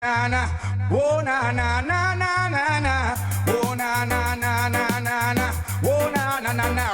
Na na, oh na na na na na na, oh na na na na na na, oh na na na na.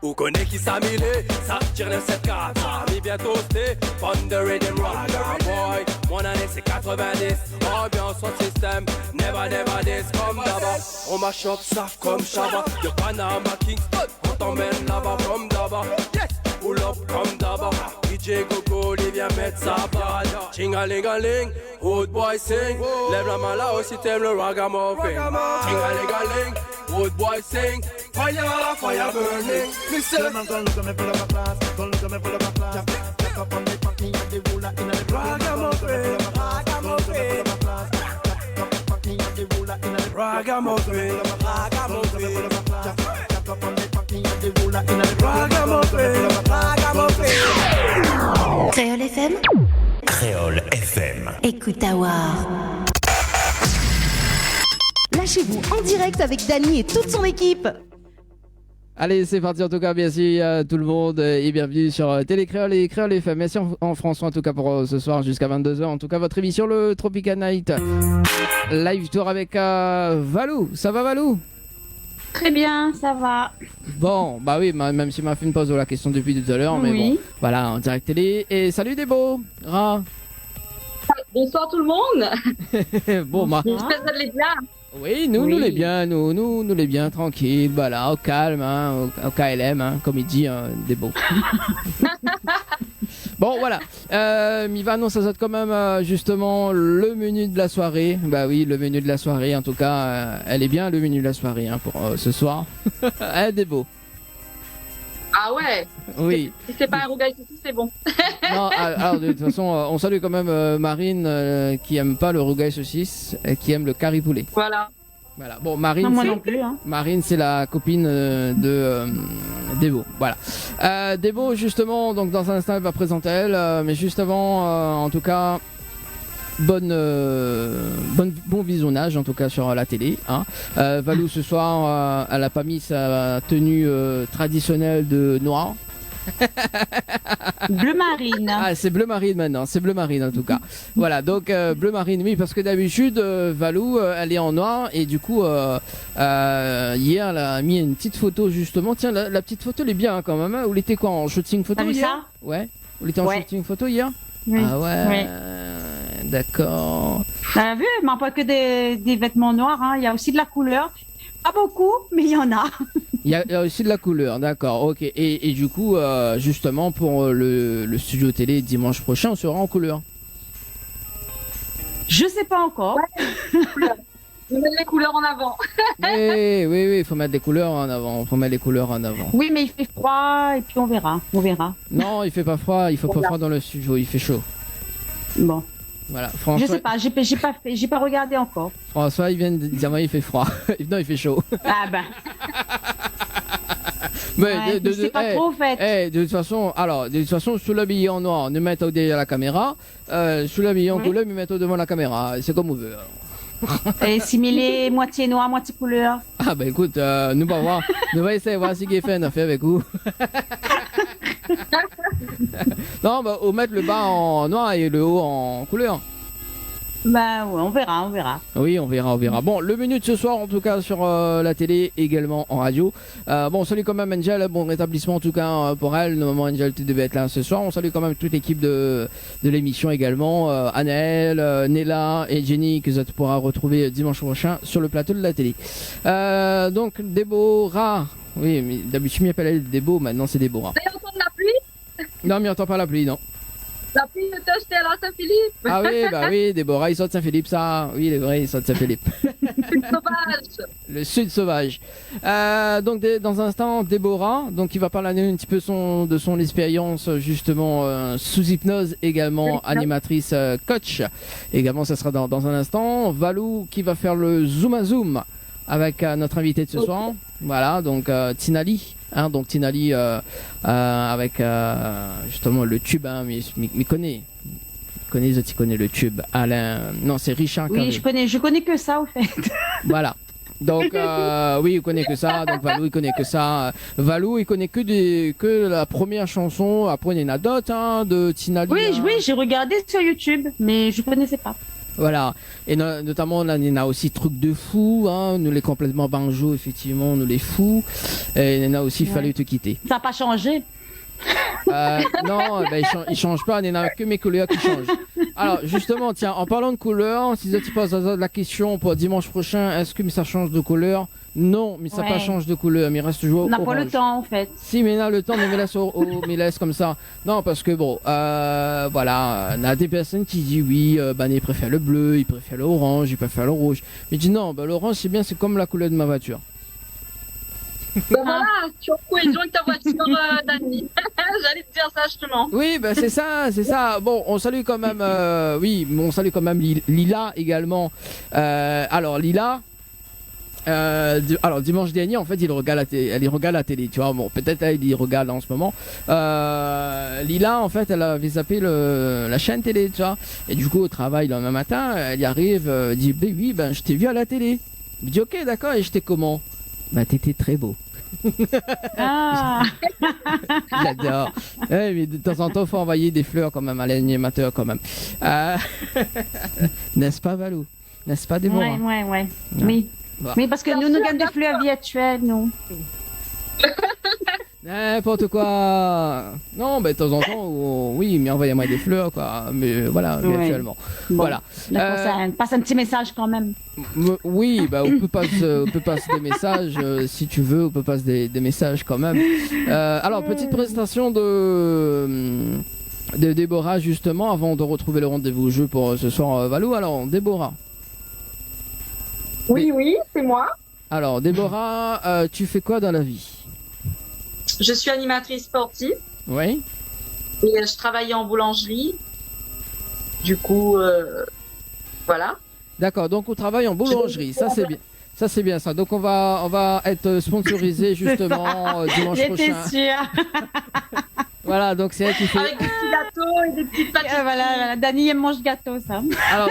Où connaît qui s'amilé, ça tire le 7-4. Mi bien toasté, Thunder Rhythm Rock. Boy, mon année c'est 90. Ambiance au système, never never this. Comme d'abord, on mash up ça comme Shabba. De Panama Kingston, on t'emmène là-bas comme d'abord. Yes, pull up comme d'abord. DJ Gogo, il vient mettre sa balle. Chingalingaling, old boy sing. Lève la main là aussi t'aimes le ragamuffin. Chingalingaling, old boy sing. Fire burning. Listen, man, don't look at me full of a class. Don't look at me full of a class. Jack up on the party and the ruler in the Ragamuffin, ragamuffin. Jack up on the party and the ruler in the ragamuffin, ragamuffin, Jack up on the party and the ruler in the ragamuffin, ragamuffin. Créole FM. Créole FM. Écoute Awar. Lâchez-vous en direct avec Dany et toute son équipe. Allez, c'est parti en tout cas, merci à tout le monde et bienvenue sur Télé Créole et Créole FM. Merci en France en tout cas pour ce soir jusqu'à 22h. En tout cas, votre émission, le Tropical Night. Live tour avec Valou. Ça va Valou? Très bien, ça va. Bon, bah oui, même si m'a fait une pause de la question depuis tout à l'heure, mais Oui. bon, voilà, en direct télé. Et salut Débo, Ra. Bonsoir tout le monde. Bon, bah, J'espère que vous allez bien. oui, nous Oui. les bien, nous les bien, tranquille, voilà, au calme, hein, au KLM, hein, comme il dit, Débo. Bon, voilà. Mivan, non, ça saute quand même justement le menu de la soirée. Bah oui, le menu de la soirée, en tout cas, elle est bien le menu de la soirée hein, pour ce soir. Elle est beau. Ah ouais. Oui. Si c'est pas un rougail ici, c'est bon. Non, alors de toute façon, on salue quand même Marine qui aime pas le rougail saucisse et qui aime le curry poulet. Voilà. Voilà. Bon, Marine, Non, moi c'est- non plus. Hein. Marine, c'est la copine de Débo. Voilà. Débo, justement, donc dans un instant, elle va présenter elle. Mais juste avant, en tout cas, bon visionnage, en tout cas, sur la télé. Hein. Valou, ce soir, elle a pas mis sa tenue traditionnelle de noir. Bleu marine. Ah, c'est bleu marine maintenant, c'est bleu marine en tout cas. Voilà, donc bleu marine, oui, parce que d'habitude, Valou, elle est en noir et du coup, hier, elle a mis une petite photo justement. Tiens, la petite photo, elle est bien hein, quand même. Hein. Vous l'étiez quoi en shooting photo T'as vu hier? ça? Ouais. Vous l'étiez en Ouais. shooting photo hier? Oui. Ah ouais. Oui. D'accord. T'as vu, mais pas que des vêtements noirs. Hein. Il y a aussi de la couleur. Pas beaucoup, mais il y en a. Il y a aussi de la couleur, d'accord, ok. Et du coup, justement, pour le studio télé dimanche prochain, on sera en couleur. Je sais pas encore. Vous mettez les couleurs en avant. Oui, il faut mettre les couleurs en avant. Oui, mais il fait froid et puis on verra. On verra. Non, il fait pas froid, il faut pas froid dans le studio, il fait chaud. Bon. Voilà, Je François, sais pas, j'ai pas regardé encore. François, il vient de dire moi il fait froid. Non, il fait chaud. Ah ben. Mais Ouais, c'est pas trop fait. de toute façon, sous l'habillé en noir, nous mettons derrière la caméra. Sous l'habillé en Oui. couleur, nous mettons devant la caméra. C'est comme on veut. Alors. Et simuler moitié noir, moitié couleur. Ah bah écoute, nous va voir, nous va essayer de voir si Geffen a fait avec vous. Non, bah on mettre le bas en noir et le haut en couleur. Ben ouais, on verra. Oui, on verra. Bon, le menu de ce soir, en tout cas, sur la télé, également en radio. Bon, salut quand même Angel, bon rétablissement en tout cas pour elle. Normalement, Angel, tu devais être là ce soir. On salue quand même toute l'équipe de l'émission également. Anaël, Nella et Jenny, que tu pourras retrouver dimanche prochain sur le plateau de la télé. Donc, Déborah. Oui, mais d'habitude, je m'appelle Débo, maintenant c'est Déborah. Vous allez entendre la pluie? Non, mais on entend pas la pluie, non. La pluie de t'acheter à la Saint-Philippe. Ah oui, bah oui, Déborah, il sort de Saint-Philippe, ça. Oui, il est vrai, il sort de Saint-Philippe. Sauvage. Le sud sauvage. Donc dans un instant, Déborah, donc il va parler un petit peu de son expérience justement sous hypnose, également animatrice coach. Également, ça sera dans un instant. Valou qui va faire le zoom à zoom avec notre invité de ce soir. Voilà, donc Tinali. Hein, donc Tinali avec justement le tube, hein, mais connaît. Tu connais le tube. Alain, non, c'est Richard. Oui, je connais que ça au fait. Voilà. Donc oui, il connaît que ça. Donc Valou, il connaît que ça. Valou, il connaît que la première chanson. Après, il y en a d'autres hein, de Tinali. Oui, j'ai regardé sur YouTube, mais je connaissais pas. Voilà, et notamment là, il y en a aussi truc de fou, hein, nous les complètement banjo, effectivement, nous les fous, et il y en a aussi fallu te quitter. Ça n'a pas changé. Non, ben, il change pas, il n'y en a que mes couleurs qui changent. Alors justement, tiens, en parlant de couleurs, si tu poses la question pour dimanche prochain, est-ce que ça change de couleur? Non, mais ça Ouais. pas change de couleur, mais il reste toujours On n'a pas le orange. temps en fait. Si, mais là, le temps, mais laisse comme ça. Non, parce que bon, voilà, on a des personnes qui disent oui, ils préfèrent le bleu, ils préfèrent l'orange, ils préfèrent le rouge. Mais je dis non, l'orange, c'est bien, c'est comme la couleur de ma voiture. Ben voilà, tu as cohésion avec ta voiture, Dani. J'allais te dire ça justement. Oui, c'est ça, c'est ça. Bon, on salue quand même, on salue quand même Lila également. Alors, Lila. Alors dimanche dernier en fait elle regarde la télé, tu vois, bon peut-être elle y regarde en ce moment. Lila en fait elle avait zappé la chaîne télé, tu vois, et du coup au travail le lendemain matin elle y arrive, elle dit oui je t'ai vu à la télé. Je dis ok d'accord, et j'étais comment? T'étais très beau. Ah. J'adore. Ouais, mais de temps en temps faut envoyer des fleurs quand même à l'animateur quand même. N'est-ce pas Valou? N'est-ce pas Déborah? Ouais. Oui. Bah. Mais parce que nous gagnons des fleurs virtuelles, nous. N'importe quoi. Non, de temps en temps, oui, mais envoyez-moi des fleurs, quoi. Mais voilà, Ouais. virtuellement. Bon. Voilà. D'accord, ça passe un petit message quand même. Oui, on peut passer des messages si tu veux, on peut passer des messages quand même. Alors, petite présentation de Déborah, justement, avant de retrouver le rendez-vous jeu pour ce soir, Valou. Alors, Déborah. Oui, c'est moi. Alors, Déborah, tu fais quoi dans la vie? Je suis animatrice sportive Oui. et je travaille en boulangerie. Du coup, voilà. D'accord, donc on travaille en boulangerie, ça c'est bien. Ça c'est bien ça. Donc on va être sponsorisé justement dimanche J'étais prochain. sûre. Voilà, donc c'est elle qui fait. Avec des petits gâteaux et des petites pâtisseries. Voilà, Dani elle mange gâteau, ça. Alors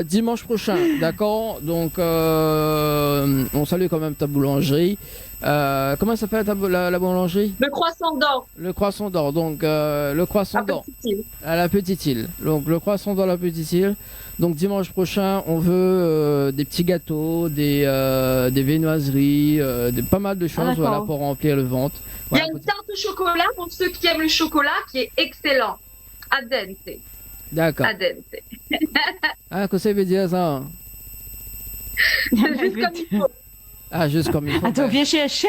dimanche prochain, d'accord. Donc on salue quand même ta boulangerie. Comment s'appelle la boulangerie? Le croissant d'or Le croissant d'or. Donc le croissant à d'or Petite-Île. à la petite île. Donc le croissant d'or à la petite île. Donc dimanche prochain, on veut des petits gâteaux, des viennoiseries, pas mal de choses, d'accord. voilà, pour remplir le ventre. Il y a Voilà, une tarte au chocolat pour ceux qui aiment le chocolat qui est excellent. Adente. D'accord. Adente. Ah, qu'est-ce que ça veut dire ça? C'est juste comme il faut. Ah, juste comme il faut. Attends, viens chercher.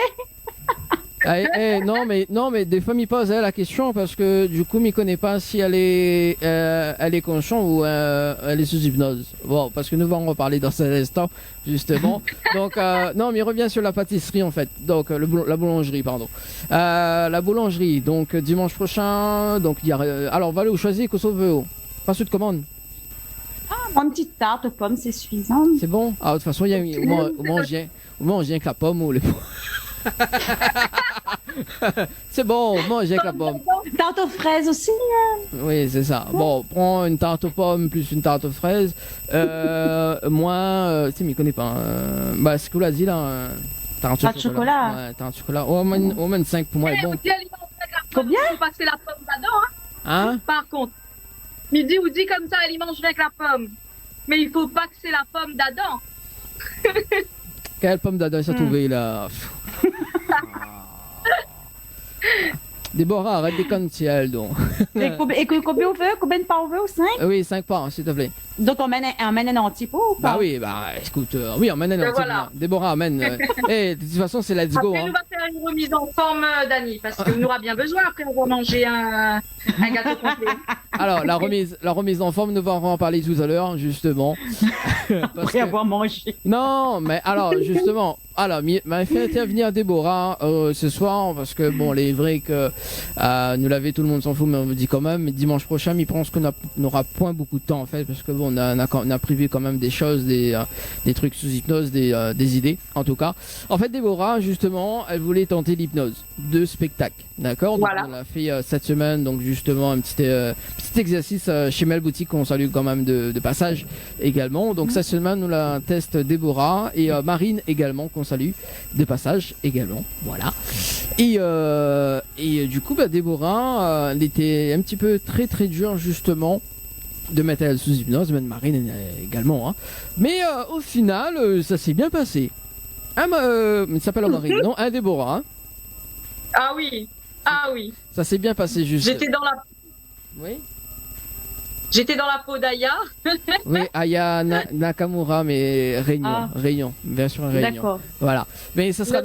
Non mais des fois m'y pose la question parce que du coup m'y connaît pas si elle est consciente ou elle est sous hypnose. Bon, parce que nous allons en reparler dans cet instant justement. Donc non, mais il revient sur la pâtisserie en fait. Donc la boulangerie, pardon. La boulangerie. Donc dimanche prochain. Donc il y a alors Valou, choisis que ça veut. Pas de commande. Une petite tarte aux pommes, c'est suffisant. C'est bon. Ah, de toute façon il y a au moins on vient avec la pomme ou les c'est bon, mange avec la pomme. Tarte aux fraises aussi. Oui, c'est ça. Bon, prends une tarte aux pommes plus une tarte aux fraises. Moi, tu sais, mais il connaît pas. C'est quoi l'a dit là? Tarte Pas de chocolat. Ouais, tarte au chocolat. Au moins 5 pour moi est bon. Midi, elle y mange avec la pomme. Combien? Il faut passer la pomme dedans, hein. Hein? Par contre, midi ou dit comme ça, elle y mange avec la pomme. Mais il faut pas que c'est la pomme d'Adam. Quelle pomme d'Adam s'est trouvée là? Déborah, arrête des connes si elle donc. Et combien on veut? Combien de pains on veut? 5? Oui, 5 pas, s'il te plaît. Donc on mène un entier pot ou pas? Bah oui, écoute, oui, emmène un voilà. Déborah, amène. De toute façon, c'est let's go. Après, Hein. nous va faire une remise en forme, Dani, parce qu'on aura bien besoin après avoir mangé un gâteau complet. Alors, la remise en forme, nous allons en parler tout à l'heure, justement. Parce Après que- avoir mangé. Non, mais alors, justement, m'a fait intervenir Déborah ce soir, parce que, bon, il est vrai que nous l'avait, tout le monde s'en fout, mais on vous dit quand même, mais dimanche prochain, il pense qu'on n'aura point beaucoup de temps, en fait, parce que, bon, on a privé quand même des choses, des trucs sous hypnose, des idées, en tout cas. En fait, Déborah, justement, elle voulait tenter l'hypnose de spectacle, d'accord? Donc, Voilà. on a fait cette semaine, donc, justement, un petit exercice chez Mel Boutique, qu'on salue quand même de passage également. Donc, cette semaine, nous la teste Déborah et Marine également, qu'on salue de passage également. Voilà. Et du coup, Déborah, elle était un petit peu très très dure, justement. de mettre elle sous hypnose, même Marine également. Hein. Mais au final, ça s'est bien passé. Il s'appelle Marine, non, Déborah. Hein. Ah oui. Ah oui. Ça s'est bien passé juste. J'étais dans la. Oui. J'étais dans la peau d'Aya. Oui, Aya Nakamura, mais Réunion, bien sûr Réunion. D'accord. Voilà. Mais ça sera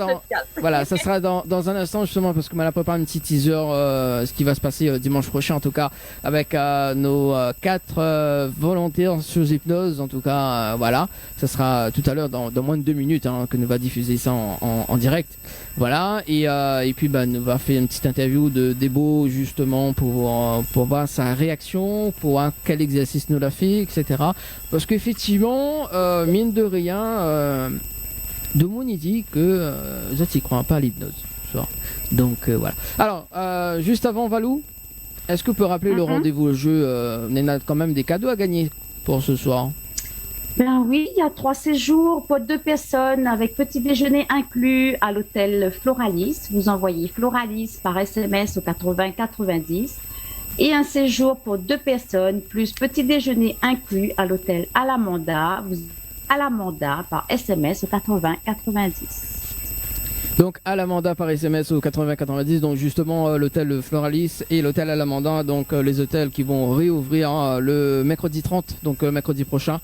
ça sera dans un instant justement parce que m'a préparé un petit teaser, ce qui va se passer dimanche prochain en tout cas avec nos 4 volontaires sous hypnose. En tout cas, voilà, ça sera tout à l'heure dans moins de 2 minutes que nous va diffuser ça en direct. Voilà. Et puis nous va faire une petite interview de Debo justement pour voir sa réaction, pour voir quel exercice nous l'a fait, etc. Parce qu'effectivement, mine de rien, de mon il dit que je n'y crois pas à l'hypnose. Donc voilà. Alors, juste avant Valou, est-ce que vous pouvez rappeler le rendez-vous au jeu on a quand même des cadeaux à gagner pour ce soir. Ben oui, il y a 3 séjours pour 2 personnes avec petit déjeuner inclus à l'hôtel Floralis. Vous envoyez Floralis par SMS au 80 90. Et un séjour pour 2 personnes, plus petit déjeuner inclus à l'hôtel Alamanda, Alamanda par SMS au 80 90. Donc Alamanda par SMS au 80 90, donc justement l'hôtel Floralis et l'hôtel Alamanda, donc les hôtels qui vont réouvrir le mercredi 30, donc mercredi prochain.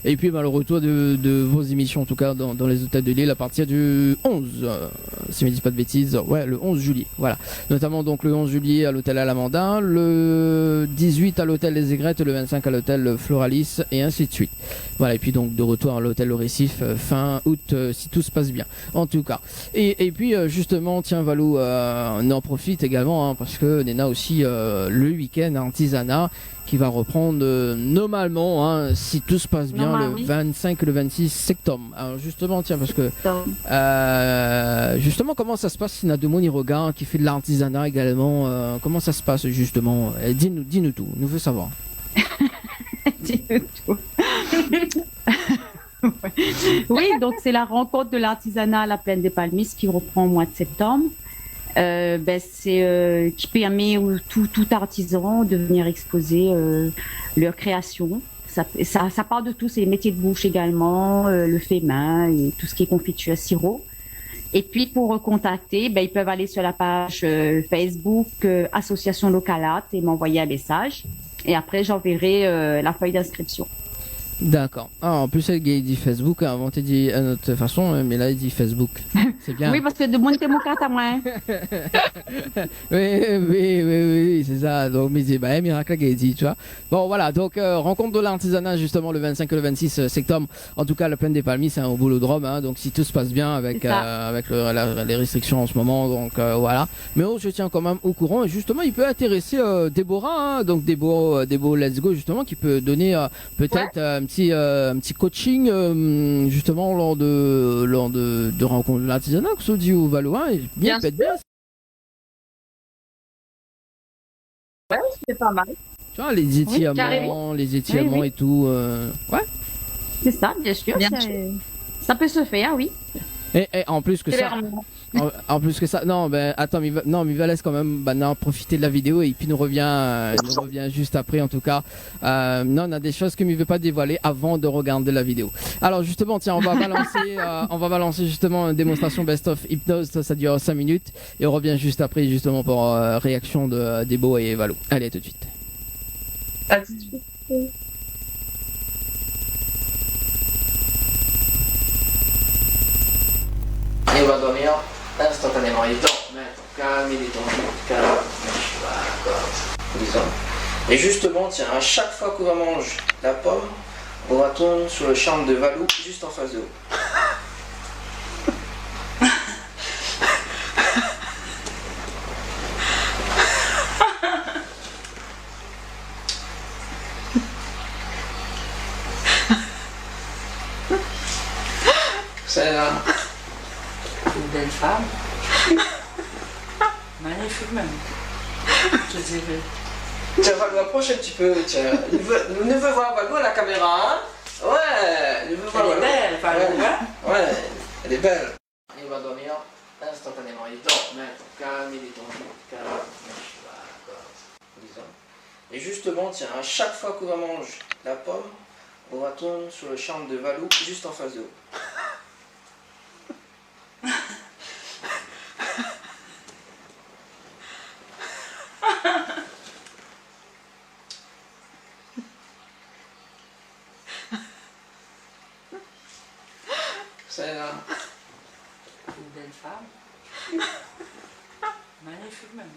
Et puis le retour de vos émissions en tout cas dans les hôtels de Lille à partir du 11, si je ne dis pas de bêtises, ouais le 11 juillet, voilà. Notamment donc le 11 juillet à l'hôtel Alamanda, le 18 à l'hôtel Les Aigrettes, le 25 à l'hôtel Floralis et ainsi de suite. Voilà, et puis donc de retour à l'hôtel Le Récif fin août si tout se passe bien en tout cas. Et puis justement, tiens Valou, on en profite également parce que on a aussi le week-end artisanat qui va reprendre normalement, si tout se passe bien, le 25 et le 26 septembre. Alors justement, tiens, parce que justement, comment ça se passe si Nademoun y regarde, qui fait de l'artisanat également, comment ça se passe justement? Dis-nous tout, nous veut savoir. Dis-nous tout. Oui, donc c'est la rencontre de l'artisanat à la Plaine des Palmistes qui reprend au mois de septembre. C'est qui permet à tout artisan de venir exposer leur création. Ça part de tout, c'est les métiers de bouche également, le fait main et tout ce qui est confiture sirop. Et puis pour contacter, ils peuvent aller sur la page Facebook Association Localate et m'envoyer un message. Et après j'enverrai la feuille d'inscription. D'accord. En plus, il dit Facebook, avant il dit à notre façon, mais là il dit Facebook. C'est bien. Oui, parce que de mon carte à moi. oui, c'est ça. Donc, mais c'est miracle qu'il dit, tu vois. Bon, voilà. Donc, rencontre de l'artisanat justement le 25 et le 26 septembre. En tout cas, la Plaine des Palmistes, c'est au Boulodrome. Donc, si tout se passe bien avec les restrictions en ce moment, donc voilà. Mais je tiens quand même au courant. Et justement, il peut intéresser Déborah, donc Déborah Let's Go justement, qui peut donner peut-être un petit coaching justement lors de rencontres de l'artisanat que ça dit au Valois et bien peut-être bien. Ouais, c'est pas mal. Tu vois les étirements et tout ouais. C'est ça, bien sûr. Ça peut se faire, oui. Et en plus que ça. En plus que ça, non, attends, il va laisser quand même profiter de la vidéo et puis nous revient juste après en tout cas. Non, on a des choses que ne veut pas dévoiler avant de regarder la vidéo. Alors justement, tiens, on va balancer justement une démonstration Best of Hypnose, ça dure 5 minutes et on revient juste après justement pour réaction de Debo et Valou. Allez, à tout de suite. À tout de suite. Et on va dormir instantanément. Il dort, calme, il est tendu, calme. D'accord. Et justement, tiens, à chaque fois qu'on va manger la pomme, on va tourner sur le champ de Valou juste en face de vous. C'est là. Une belle femme. Magnifique même. Je dirais. Tiens, Valou, approche un petit peu. Tiens. Il veut voir Valou à la caméra, hein. Ouais, il veut voir Valou. Elle est belle, Valou, hein. Ouais, elle est belle. Il va dormir instantanément. Il dort, calme, il est tendu, calme. Et justement, tiens, à chaque fois qu'on va manger la pomme, on va tomber sur le champ de Valou, juste en face de vous. C'est là. Une belle femme. Magnifique même.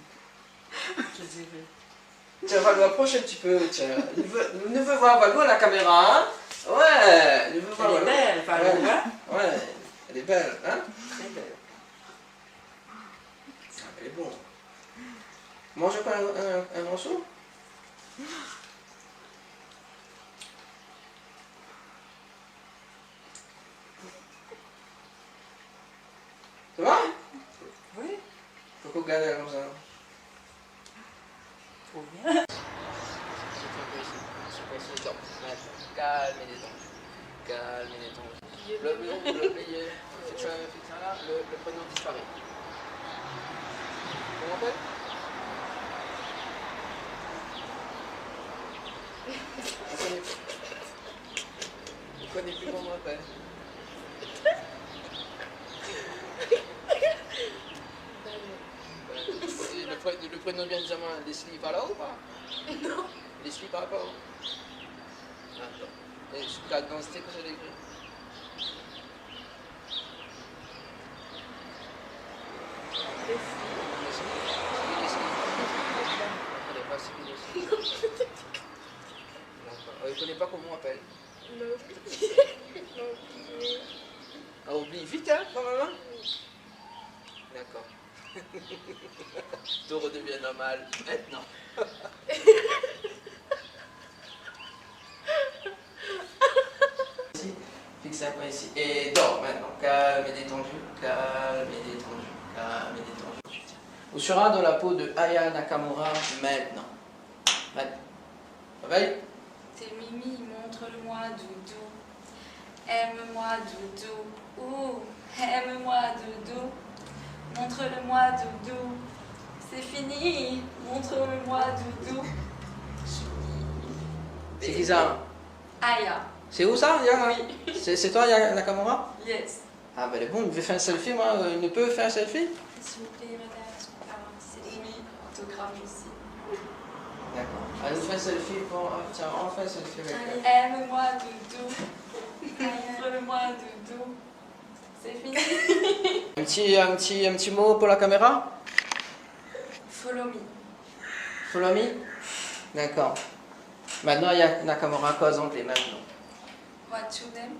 Je dirais. Tiens, Valou, approche un petit peu, tiens. Il veut voir Valou à la caméra, hein. Ouais, il veut voir Elle est Valou. belle, Valou, Ouais. hein? Ouais, elle est belle, hein. Très belle. Elle est bonne. Mange pas un morceau? Ça va? Oui, Pourquoi regarder comme ça? trop bien. Calme et détendu. Calme et détendu. Le plié. Tu as fait ça là, le prénom disparaît. Comment on appelle? Je connais plus comment on appelle. Le prénom de Benjamin, Leslie va là ou pas? Non. Leslie va pas où? Attends. Et la densité que ça l'écrit? Il ne connaît pas comment on appelle. Ah, oublie vite, hein, quand même. D'accord. Tout redevient normal maintenant. Ici, fixe un point ici. Et dors maintenant. Calme et détendu. Calme et détendu. Calme et détendu. On sera dans la peau de Aya Nakamura maintenant. Maintenant. Réveille. T'es Mimi, montre-le-moi doudou. Aime-moi doudou. Ouh, aime-moi doudou. Montre-le-moi doudou. C'est fini. Montre-le-moi doudou. C'est qui ça? Aya. C'est où ça, Aya? Oui. C'est toi, Aya Nakamura? Yes. Ah ben elle est bon, il veut faire un selfie, moi, il ne peut faire un selfie? S'il vous plaît, madame, est-ce qu'on peut avoir un selfie? Oui, autographe aussi. D'accord. Allez, on fait un selfie pour... Tiens, on fait un selfie avec elle. Aime-moi doudou. Montre-le-moi doudou. C'est fini. Un petit mot pour la caméra? Follow me. Follow me? D'accord. Maintenant, il y a Nakamura cause anglais maintenant. What's your name?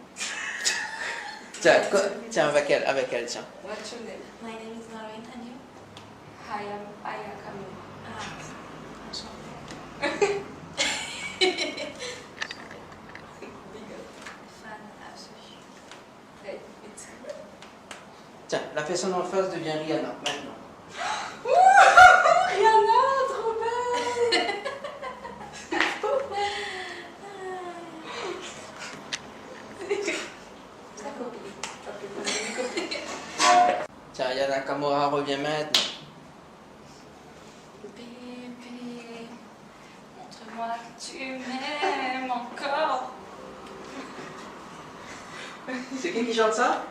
Tiens, avec elle, tiens. What's your name? My name is Noreen and you? I am Aya Kamura. Enchantée. Big up. Fan absolue. Hey, it's Tiens, la personne en face devient Rihanna maintenant. Rihanna, trop belle! Sa copine. Ça peut poser une copine. Tiens, Aya Nakamura revient maintenant. Bébé, montre-moi que tu m'aimes encore. C'est qui chante ça?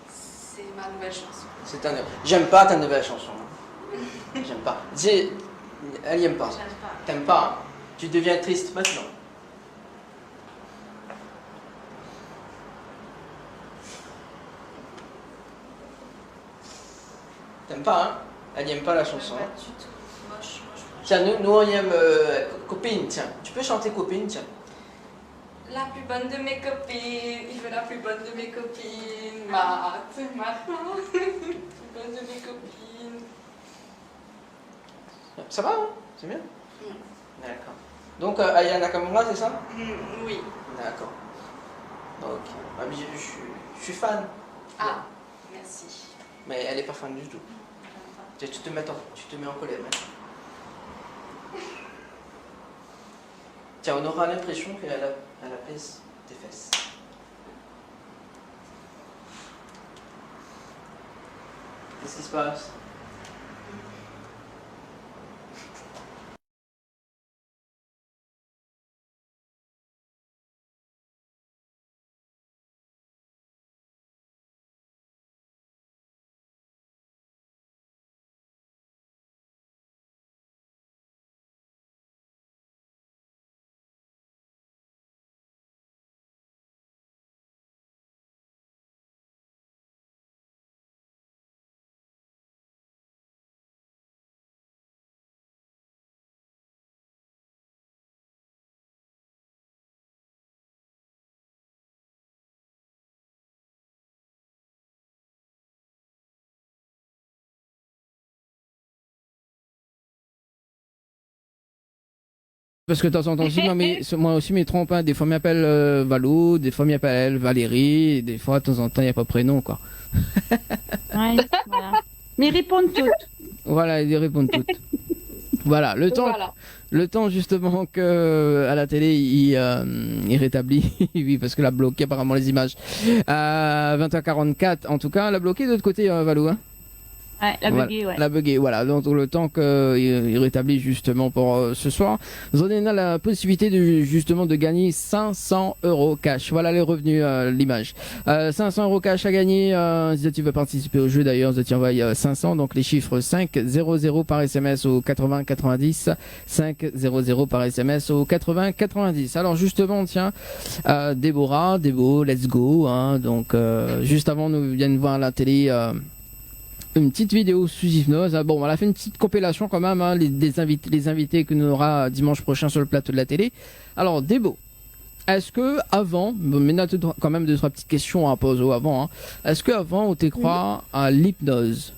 C'est ma nouvelle chanson. C'est ta... J'aime pas ta nouvelle chanson. J'aime pas. Elle aime pas. J'aime pas. T'aimes pas, hein? Tu deviens triste maintenant. T'aimes pas, hein? Elle aime pas la chanson. Pas Hein? du tout. Moche, moche, moche. Tiens, nous on aime copine, tiens. Tu peux chanter copine, tiens. La plus bonne de mes copines, il veut la plus bonne de mes copines. Matt, maintenant. La plus bonne de mes copines. Ça va, hein? C'est bien? D'accord. Donc, Aya Nakamura, c'est ça? Oui. D'accord. Ok. Ah, mais je suis fan. Ah, merci. Mais elle est pas fan du tout. Tu te mets en colère maintenant. Tiens, on aura l'impression qu'elle apaise tes fesses. Qu'est-ce qui se passe? Parce que de temps en temps aussi, moi aussi mes trompes, hein. Des fois, m'appelle Valou, des fois, m'appelle Valérie, et des fois, de temps en temps, il n'y a pas prénom, quoi. Ouais, voilà. Mais ils répondent toutes. Voilà, ils répondent toutes. Voilà, le temps justement que à la télé il rétablit, oui, parce que l'a bloqué apparemment les images. 20h44, en tout cas, l'a bloqué de l'autre côté, Valou, hein. Ouais, la buggée, ouais. La buggée, voilà. Donc le temps qu'il rétablit justement pour ce soir, Zonena a la possibilité de gagner 500 € cash. Voilà les revenus, l'image. 500 € cash à gagner. Si tu veux participer au jeu d'ailleurs, tu envoies 500. Donc les chiffres 500 par SMS au 80 90, 500 par SMS au 80 90. Alors justement, tiens, Déborah, let's go. Hein, donc juste avant, nous viennent voir à la télé. Une petite vidéo sous hypnose. Bon, on a fait une petite compilation quand même, hein, les invités que nous aura dimanche prochain sur le plateau de la télé. Alors, Débo, est-ce que avant, mais on a quand même 2-3 petites questions à poser avant, hein. Est-ce que avant on t'y croit à l'hypnose?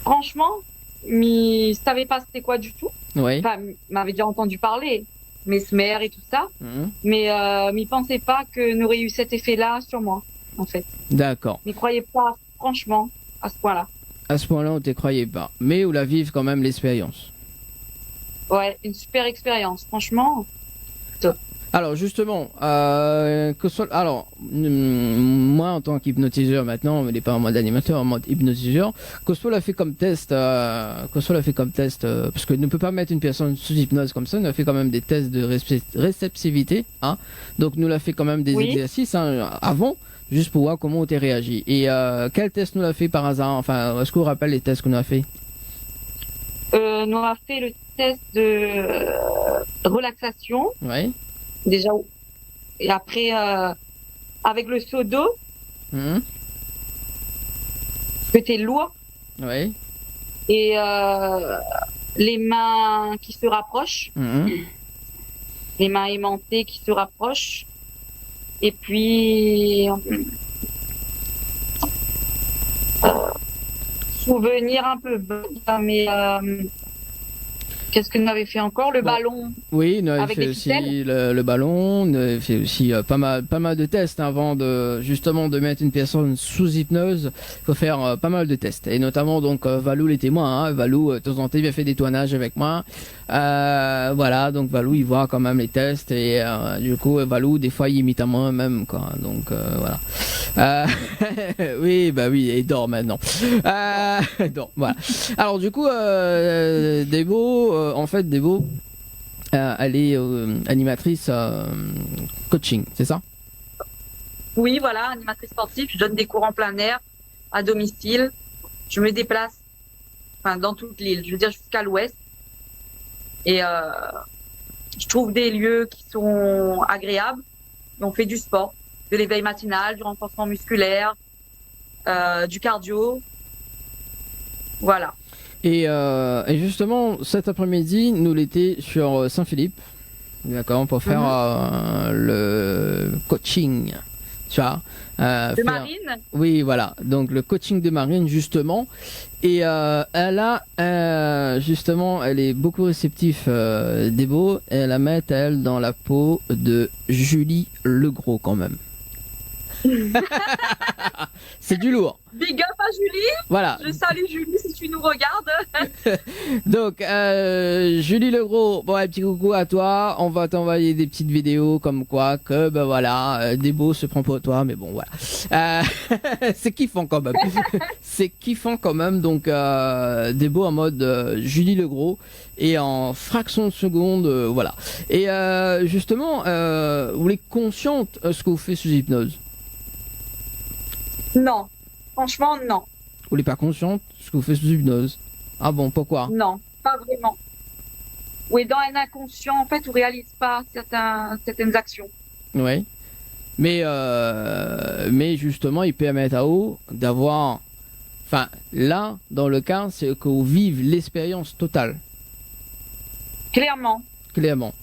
Franchement, je savais pas c'était quoi du tout. Oui. Enfin, m'avait déjà entendu parler, Mesmer et tout ça, mais m'y pensais pas que n'aurait eu cet effet-là sur moi, en fait. D'accord. M'y croyais pas, franchement, à ce point-là. À ce point-là, on t'y croyait pas, mais on la vive quand même l'expérience. Ouais, une super expérience, franchement. Top. Alors justement, moi en tant qu'hypnotiseur maintenant, mais il n'est pas en mode animateur, en mode hypnotiseur, Cospo l'a fait comme test, parce que ne peut pas mettre une personne sous hypnose comme ça, nous a fait quand même des tests de réceptivité, hein. Donc nous l'a fait quand même des exercices, hein, avant, juste pour voir comment on t'a réagi. Et quel test nous l'a fait par hasard? Enfin, est-ce qu'on vous rappelle les tests qu'on a fait? Nous a fait le test de relaxation. Oui. Déjà, et après, avec le seau d'eau, c'était lourd. Oui. Et les mains qui se rapprochent, les mains aimantées qui se rapprochent. Et puis, souvenir un peu, mais qu'est-ce que nous avait fait encore? Le ballon. Oui, nous avons avec fait des aussi ficelles. le ballon, nous avons fait aussi pas mal de tests avant de justement de mettre une personne sous hypnose. Il faut faire pas mal de tests, et notamment donc Valou les témoins. Hein. Valou de temps en temps il a fait des tournages avec moi. Voilà, donc Valou il voit quand même les tests, et du coup Valou des fois il imite à moi-même, quoi. Donc voilà. Oui, bah oui, il dort maintenant. Donc voilà. Alors du coup Débo, en fait Débo, elle est animatrice coaching, c'est ça? Oui, voilà, animatrice sportive. Je donne des cours en plein air, à domicile. Je me déplace, dans toute l'île, je veux dire jusqu'à l'ouest. Et je trouve des lieux qui sont agréables. On fait du sport, de l'éveil matinal, du renforcement musculaire, du cardio. Voilà. Et justement, cet après-midi, nous l'étions sur Saint-Philippe, d'accord, pour faire le coaching, tu vois. De Marine. Oui, voilà. Donc le coaching de Marine, justement. Et elle a, justement, elle est beaucoup réceptive, Débo. Elle la met, elle, dans la peau de Julie Legros, quand même. C'est du lourd. Big up à Julie. Voilà. Je salue Julie si tu nous regardes. Donc Julie Legros, bon, un petit coucou à toi. On va t'envoyer des petites vidéos comme quoi que ben voilà, Débo se prend pour toi, mais bon voilà. C'est kiffant quand même. C'est kiffant quand même. Donc Débo en mode Julie Legros, et en fraction de seconde, voilà. Et justement, vous êtes consciente ce que vous faites sous hypnose? Non, franchement, non. Vous n'êtes pas consciente de ce que vous faites sous hypnose? Ah bon, pourquoi? Non, pas vraiment. Oui, dans un inconscient, en fait, on ne réalise pas certaines actions. Oui. Mais justement, il permet à vous d'avoir... Enfin, là, dans le cas, c'est que vous vivez l'expérience totale. Clairement. Clairement.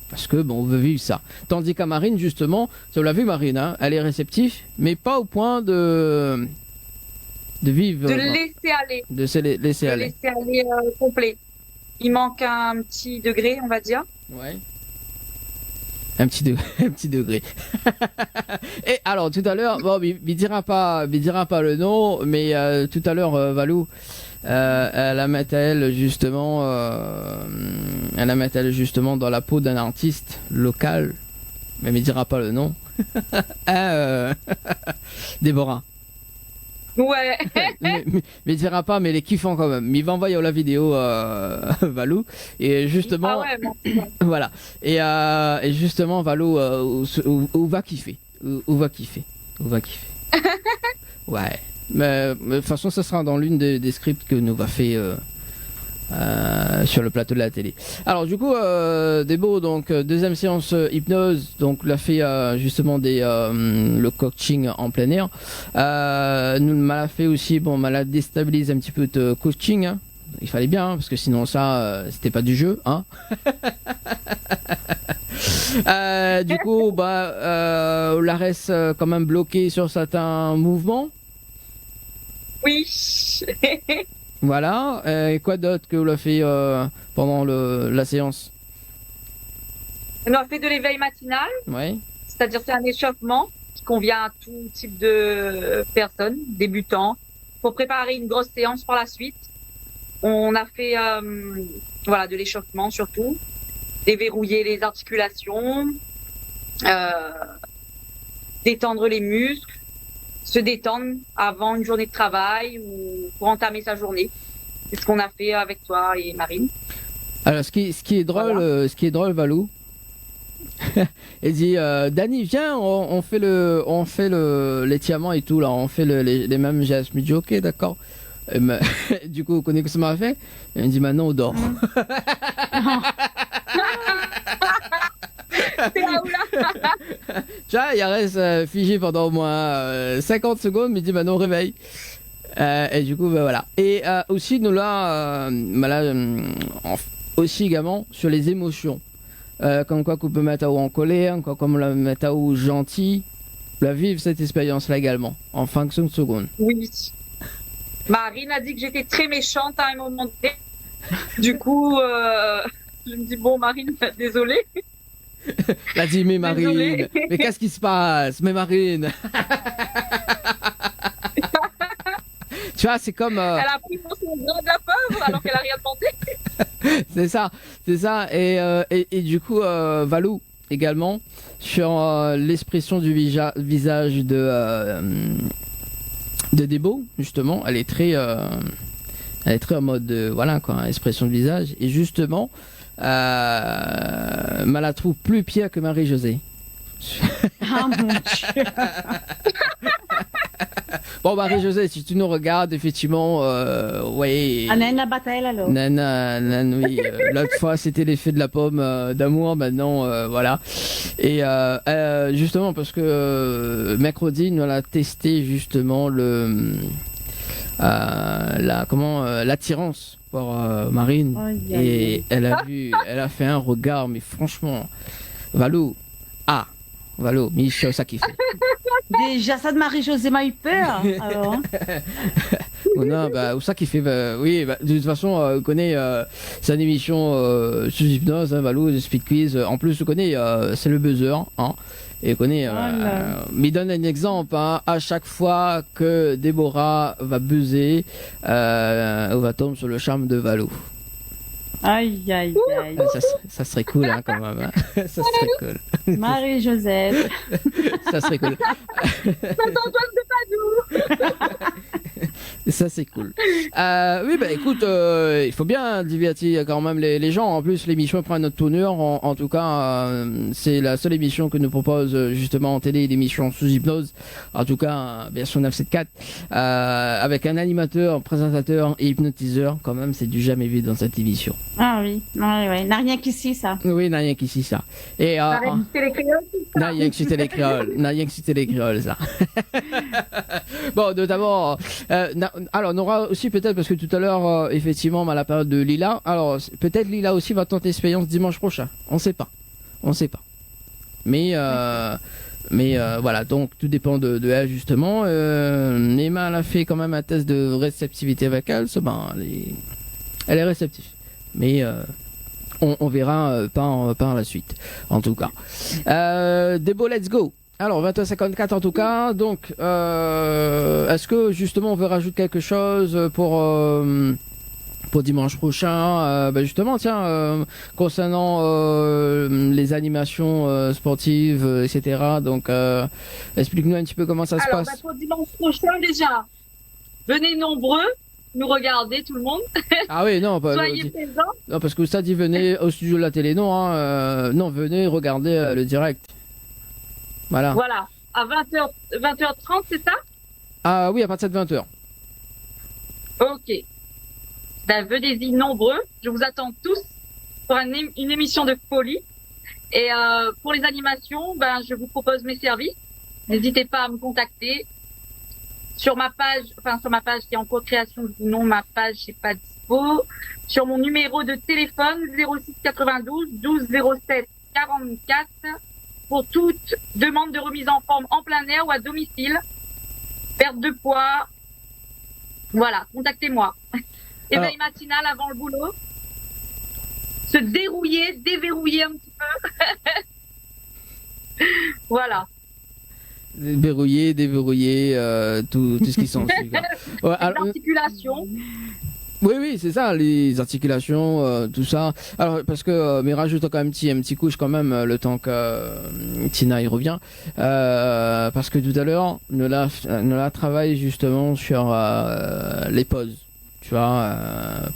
Parce que, bon, on veut vivre ça. Tandis qu'à Marine, justement, vous l'avez vu, Marine, hein, elle est réceptive, mais pas au point de vivre... De laisser aller. De se laisser aller. Laisser aller complet. Il manque un petit degré, on va dire. Ouais. Un petit degré. Et alors tout à l'heure, bon, il dira pas le nom, mais tout à l'heure, Valou, elle la met elle justement dans la peau d'un artiste local, mais il dira pas le nom. Déborah. Ouais. mais il dira pas, mais il est kiffant quand même. Mais il va envoyer la vidéo Valou et justement voilà et justement Valou où va kiffer ouais mais de toute façon ça sera dans l'une des scripts que nous va faire sur le plateau de la télé. Alors du coup Débo, donc deuxième séance hypnose, donc l'a fait justement le coaching en plein air. Nous m'a fait aussi, bon, m'a déstabilisé un petit peu de coaching, hein. Il fallait bien, hein, parce que sinon ça c'était pas du jeu, hein. Du coup la reste quand même bloquée sur certains mouvements. Oui. Voilà, et quoi d'autre que vous l'avez fait pendant la séance? On a fait de l'éveil matinal, Ouais. c'est-à-dire c'est un échauffement qui convient à tout type de personnes, débutants, pour préparer une grosse séance par la suite. On a fait de l'échauffement surtout, déverrouiller les articulations, détendre les muscles, se détendre avant une journée de travail ou pour entamer sa journée. C'est ce qu'on a fait avec toi et Marine. Alors ce qui est drôle, voilà. Ce qui est drôle, Valou, elle dit Dani, viens, on fait l'étirement et tout là, on fait les mêmes gestes. Je me dis ok, d'accord. Du coup, vous connaissez que ça m'a fait. Elle me dit maintenant on dort. Tu vois, il reste figé pendant au moins 50 secondes, mais il dit maintenant on réveille. Et du coup, voilà. Et aussi, nous là, aussi également sur les émotions. Comme quoi qu'on peut mettre en colère, comme on la met gentil. La vivre cette expérience-là également, en fonction de secondes. Oui. Marine a dit que j'étais très méchante à un moment donné. Du coup, je me dis, bon, Marine, désolée. Elle a dit, mais Marine, désolée. Mais qu'est-ce qui se passe? Mais Marine. Tu vois, c'est comme... Elle a pris pour son gras de la pauvre alors qu'elle a rien demandé. c'est ça. Et du coup, Valou, également, sur l'expression du visage de Débo, justement, elle est très en mode, voilà, quoi, expression de visage. Et justement, mais elle la trouve plus pire que Marie-Josée. Ah mon Dieu. Bon, Marie-Josée, si tu nous regardes, effectivement, oui. Naine la bataille alors. Naine, oui. L'autre fois, c'était l'effet de la pomme d'amour. Maintenant, voilà. Et justement, parce que mercredi, nous allons tester justement l'attirance pour Marine. Et elle a fait un regard, mais franchement, Valou, Michel, ça qui fait. Déjà, ça de Marie-Josée m'a eu peur. Alors. Non, ou ça qui fait. Oui, de toute façon, vous connaissez, c'est une émission sous hypnose, hein, Valou, de Speed Quiz. En plus, vous connaissez, c'est le buzzer, hein. Et vous connaissez, mais il donne un exemple, hein, à chaque fois que Déborah va buzzer, ou va tomber sur le charme de Valou. Aïe. Ça serait cool, hein, quand même. Hein. Ça serait cool. Marie-Josette. Ça serait cool. Saint-Antoine de Padoue. Ça, c'est cool. Oui, écoute, il faut bien divertir quand même les gens. En plus, l'émission prend notre tournure. En tout cas, c'est la seule émission que nous propose justement en télé, l'émission sous hypnose. En tout cas, version 974. Avec un animateur, un présentateur et hypnotiseur. Quand même, c'est du jamais vu dans cette émission. Ah oui, ouais. N'a rien qu'ici, ça. Oui, n'a rien qu'ici, ça. Et n'a rien que c'était les créoles. N'a rien que c'était les créoles, ça. Bon, notamment, alors on aura aussi peut-être, parce que tout à l'heure, effectivement, à la période de Lila, alors peut-être Lila aussi va tenter l'expérience dimanche prochain. On sait pas. Mais voilà, donc tout dépend de elle, justement. Neymar, elle a fait quand même un test de réceptivité avec elle. Elle est réceptive. Mais on verra par la suite, en tout cas. Debo, let's go. Alors 21h54 en tout cas. Donc, est-ce que justement on veut rajouter quelque chose pour dimanche prochain? Justement, tiens, concernant les animations sportives, etc. Donc, explique-nous un petit peu comment ça se passe. Pour dimanche prochain déjà, venez nombreux. Nous regarder tout le monde. Ah oui, non, soyez présents. Non, parce que ça dit venez au studio de la télé, non, non, venez regarder le direct. Voilà. Voilà, à 20h30, c'est ça? Ah oui, à partir de 20h. Ok. Venez-y nombreux. Je vous attends tous pour une émission de folie. Et pour les animations, je vous propose mes services. N'hésitez pas à me contacter. Sur ma page qui est en cours de création, non, ma page c'est pas dispo. Sur mon numéro de téléphone 06 92 12 07 44 pour toute demande de remise en forme en plein air ou à domicile, perte de poids. Voilà, contactez-moi. Éveil matinal avant le boulot. Se déverrouiller un petit peu. Voilà. Déverrouiller, tout ce qui s'ensuit. Ouais, les articulations. Oui, c'est ça, les articulations, tout ça. Alors, parce que, mais rajoutons quand même un petit couche quand même, le temps que Tina y revient. Parce que tout à l'heure, Nola travaille justement sur les pauses. Tu vois,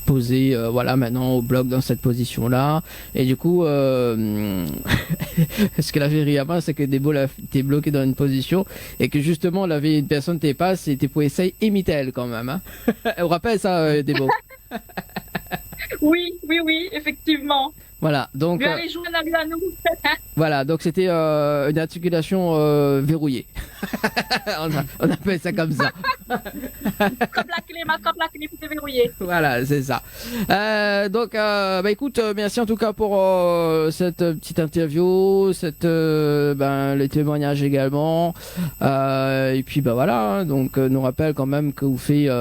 posé, voilà, maintenant au bloc dans cette position-là. Et du coup, ce qu'elle avait ri à moi, c'est que Debo t'es bloqué dans une position et que justement, la vie une personne t'es passe et t'es pour essayer imiter elle quand même. Hein. On rappelle ça, Debo. Oui, effectivement. Voilà, donc. Je vais aller jouer un ami à nous. Voilà, donc c'était une articulation verrouillée. on appelle ça comme ça. Comme la clé pour déverrouiller. Voilà, c'est ça. Donc, écoute, merci en tout cas pour cette petite interview, les témoignages également. Et puis, voilà, hein, donc, nous rappelle quand même que vous faites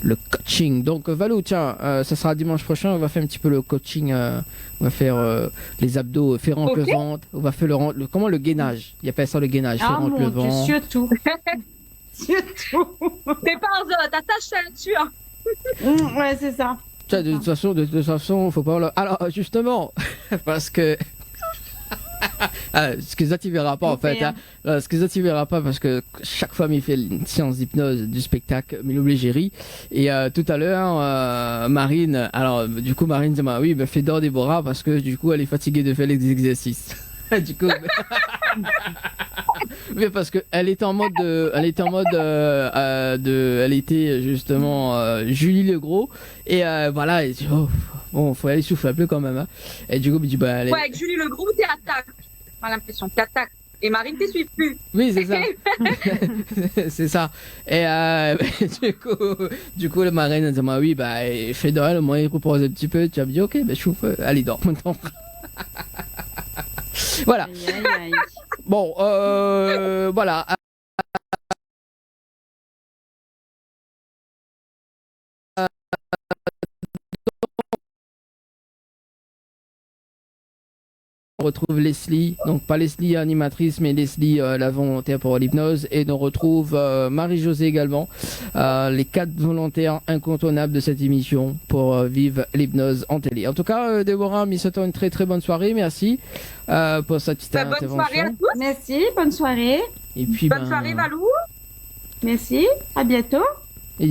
le coaching. Donc Valou, tiens, ça sera dimanche prochain, on va faire un petit peu le coaching, on va faire les abdos, faire rentrer le ventre, on va faire le gainage, il appelle ça le gainage, faire rentrer le ventre. Surtout. T'es pas t'attaches ceinture. Ouais, c'est ça. Tiens, de toute façon, faut pas... Alors, justement, parce que... ce que ça tu verras pas en fait, hein. Ce que ça tu verras pas parce que chaque fois il fait une séance d'hypnose du spectacle, mais l'obligérie. Et tout à l'heure, Marine, alors du coup Marine dit oui, fais d'or des bras parce que du coup elle est fatiguée de faire les exercices. Du coup, mais parce que elle était justement Julie Legros et voilà. Et, bon, faut aller souffler un peu quand même. Hein. Et du coup, allez. Ouais, avec Julie Legros, t'es attaque. J'ai l'impression que t'attaques. Et Marine, t'es suivi plus. Oui, c'est ça. C'est ça. Et du coup, le Marine a dit oui, fais d'or, moi il repose un petit peu. Tu as dit ok, je chauffe. Allez, dors maintenant. Voilà. Aïe. Bon, voilà. On retrouve Leslie, donc pas Leslie animatrice, mais Leslie la volontaire pour l'hypnose, et on retrouve Marie-Josée également, les 4 volontaires incontournables de cette émission pour vivre l'hypnose en télé. En tout cas, Déborah, me souhaite une très très bonne soirée, merci pour cette petite intervention. Bonne soirée à tous. Merci, bonne soirée. Et puis, bonne soirée Valou. Merci, à bientôt.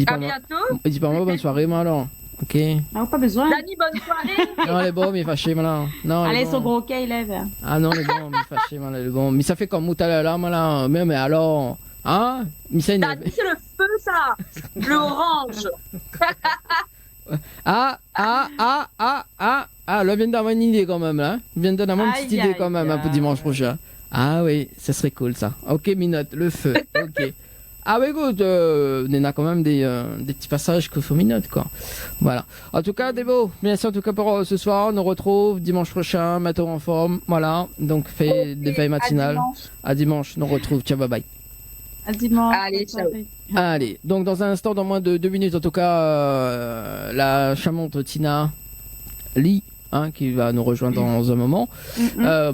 À bientôt. Et dis pas moi bonne soirée, moi alors. Ok. Non, pas besoin. Dani, bonne soirée. Non, elle est bon, mais fâché, maintenant. Non, allez, son gros cas, il lève. Ah non, elle est bon, mais fâché, maintenant, elle est bon. Mais ça fait comme tout à l'heure, là, mais alors. Hein? Mais ça, Dani, c'est le feu, ça. Le orange. Là, vient d'avoir une idée quand même, là. Vient d'avoir une petite idée quand même, pour dimanche prochain. Ah oui, ça serait cool, ça. Ok, Minote, le feu. Ok. Ah bah écoute, on a quand même des petits passages qu'il faut minute quoi. Voilà. En tout cas, Débo, merci en tout cas pour ce soir. On nous retrouve dimanche prochain, matin en forme. Voilà. Donc fait des veilles matinales. À dimanche, on nous retrouve. Ciao, bye bye. À dimanche. Allez, ciao. Allez, donc dans un instant, dans moins de 2 minutes en tout cas, la charmante Tina Tinali, qui va nous rejoindre dans un moment.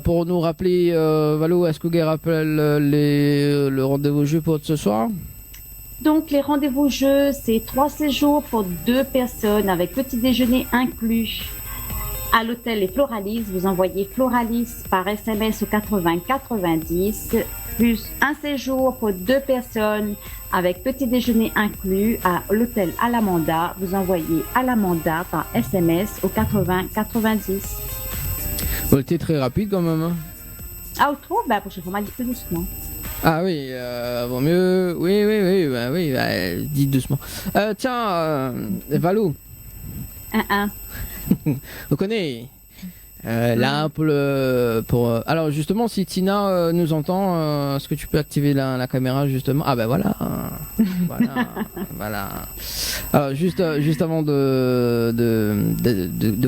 Pour nous rappeler, Valo, est-ce que Guy rappelle le rendez-vous jeu pour ce soir? Donc, les rendez-vous jeux, c'est 3 séjours pour 2 personnes avec petit déjeuner inclus. À l'hôtel Les Floralis, vous envoyez Floralis par SMS au 80 90, plus un séjour pour 2 personnes avec petit déjeuner inclus à l'hôtel Alamanda. Vous envoyez Alamanda par SMS au 80 90. Bon, t'es très rapide quand même. Hein. Ah, trop? Bah, prochaine fois, on m'a dit plus doucement. Ah oui, vaut mieux. Oui, dites doucement. Tiens, Valou. On connaît. Là, alors justement, si Tina nous entend, est-ce que tu peux activer la caméra justement? Ah ben voilà. Voilà. Alors juste avant de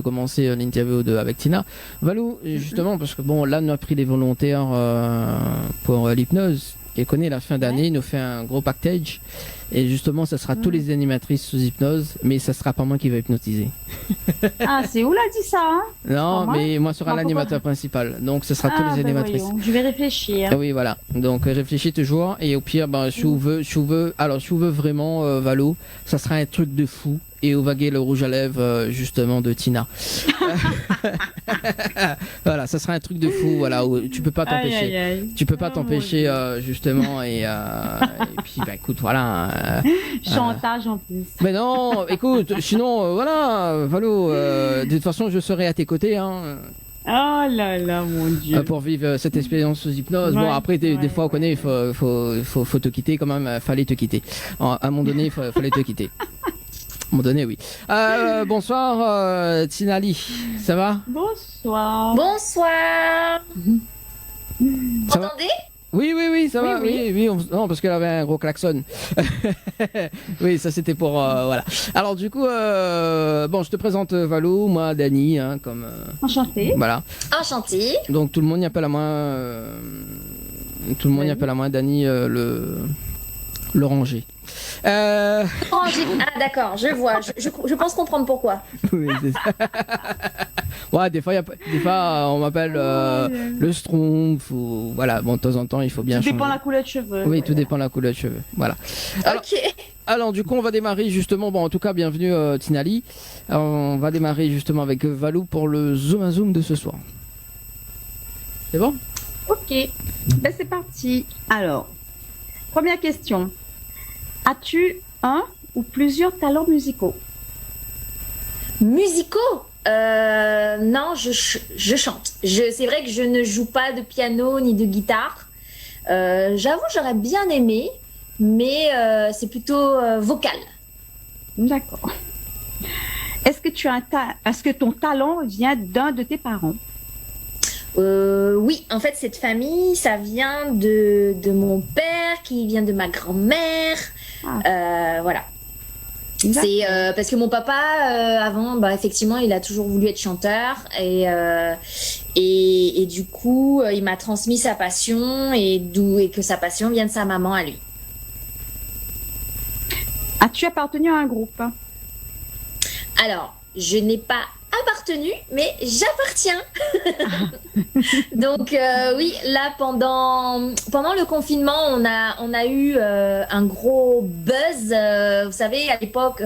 commencer l'interview avec Tina, Valou, justement, parce que bon, là, nous a pris les volontaires pour l'hypnose. Et connaît la fin d'année, il nous fait un gros package. Et justement, ça sera tous les animatrices sous hypnose, mais ça sera pas moi qui va hypnotiser. Ah, c'est où l'a dit ça, hein? Non, mais moi sera l'animateur principal. Donc, ce sera tous les animatrices. Voyons. Je vais réfléchir. Oui, voilà. Donc, réfléchis toujours. Et au pire, si vous veux vraiment, Valo, ça sera un truc de fou. Et au vaguer le rouge à lèvres, justement, de Tina. Voilà, ça sera un truc de fou, voilà, où tu peux pas t'empêcher. Tu peux pas t'empêcher, justement, et puis, écoute, voilà. Chantage en plus. Mais non, écoute, sinon, voilà, Valo, de toute façon, je serai à tes côtés, hein. Oh là là, mon Dieu. Pour vivre cette expérience sous hypnose. Bon, après, des fois, on connaît, il faut te quitter quand même, fallait te quitter. À un moment donné, il fallait te quitter. À un moment donné, oui. Bonsoir, Tinali. Ça va? Bonsoir. Bonsoir. Vous m'entendez? Oui, ça va. Oui. Non, parce qu'elle avait un gros klaxon. Oui, ça c'était pour voilà. Alors du coup, je te présente Valou, moi Dani, comme. Enchantée. Voilà. Enchantée. Donc tout le monde y appelle à moi. Appelle à moi Dani le ranger. Ah d'accord, je vois. Je pense comprendre pourquoi. Oui, c'est ça. Ouais, des fois, on m'appelle le Schtroumpf ou voilà. Bon, de temps en temps, il faut bien changer. Tout dépend de la couleur de cheveux. Oui, tout dépend de la couleur de cheveux. Voilà. Alors, du coup, on va démarrer justement. Bon, en tout cas, bienvenue Tinali. Alors, on va démarrer justement avec Valou pour le zoom à zoom de ce soir. C'est bon? Ok. Ben, c'est parti. Alors, première question. As-tu un ou plusieurs talents musicaux? Musicaux? Non, je chante. C'est vrai que je ne joue pas de piano ni de guitare. J'avoue, j'aurais bien aimé, mais c'est plutôt vocal. D'accord. Est-ce que ton talent vient d'un de tes parents? Oui, en fait, cette famille, ça vient de mon père, qui vient de ma grand-mère. Voilà. C'est parce que mon papa, avant, effectivement, il a toujours voulu être chanteur et du coup, il m'a transmis sa passion et que sa passion vient de sa maman à lui. As-tu appartenu à un groupe? Alors, je n'ai pas appartenu, mais j'appartiens. Donc oui, là pendant le confinement, on a eu un gros buzz. Vous savez, à l'époque,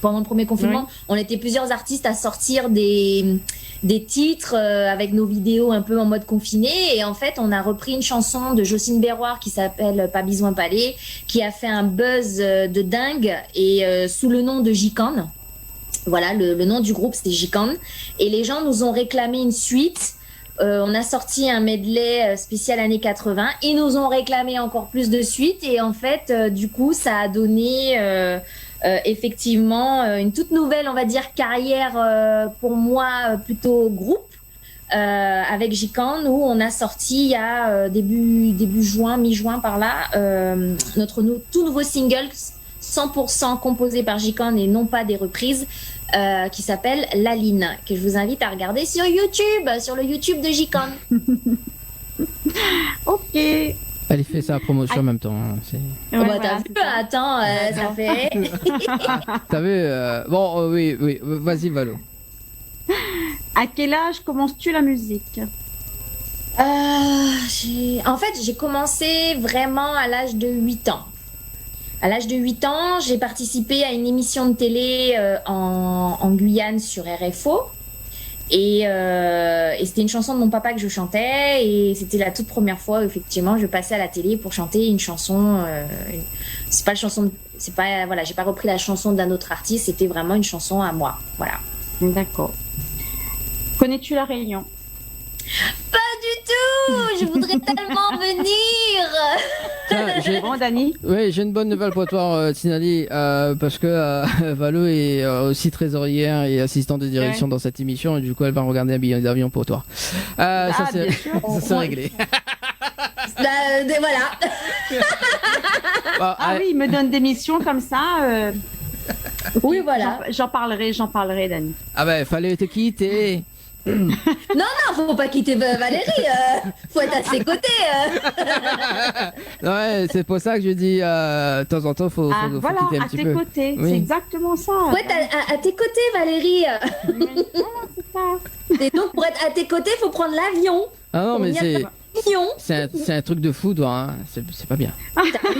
pendant le premier confinement, on était plusieurs artistes à sortir des titres avec nos vidéos un peu en mode confiné. Et en fait, on a repris une chanson de Jocelyne Berroir qui s'appelle Pas besoin parler, qui a fait un buzz de dingue et sous le nom de J-Can. Voilà, le nom du groupe, c'était J-Can. Et les gens nous ont réclamé une suite. On a sorti un medley spécial années 80. Ils nous ont réclamé encore plus de suites. Et en fait, du coup, ça a donné effectivement une toute nouvelle, on va dire, carrière pour moi, plutôt groupe. Avec J-Can, où on a sorti il y a début juin, mi-juin par là, notre tout nouveau single 100% composé par J-Can et non pas des reprises, qui s'appelle Laline, que je vous invite à regarder sur YouTube, sur le YouTube de J-Can. Ok. Elle fait sa promotion en même temps. T'as vu, attends, ça fait... T'as vu oui, vas-y Valo. À quel âge commences-tu la musique? En fait, j'ai commencé vraiment à l'âge de 8 ans. À l'âge de 8 ans, j'ai participé à une émission de télé en Guyane sur RFO. Et c'était une chanson de mon papa que je chantais. Et c'était la toute première fois, effectivement, je passais à la télé pour chanter une chanson. C'est pas une chanson, c'est pas, voilà, j'ai pas repris la chanson d'un autre artiste. C'était vraiment une chanson à moi. Voilà. D'accord. Connais-tu La Réunion? Pas du tout. Je voudrais tellement venir. Tiens, Bon, Dani? Oui, j'ai une bonne nouvelle pour toi, Tinali, parce que Valo est aussi trésorière et assistante de direction dans cette émission, et du coup, elle va regarder un billet d'avion pour toi. Ça, c'est réglé. Voilà. Oui, il me donne des missions comme ça. Oui, voilà. J'en parlerai, Dani. Ah ben, fallait te quitter. Non, faut pas quitter Valérie. Faut être à ses côtés. Ouais, c'est pour ça que je dis de temps en temps, faut voilà, quitter un à petit tes peu. côtés. Oui. C'est exactement ça. Faut être à tes côtés, Valérie. C'est ça. Et donc, pour être à tes côtés, faut prendre l'avion. Ah non, mais L'avion. c'est un truc de foudre, hein. C'est pas bien.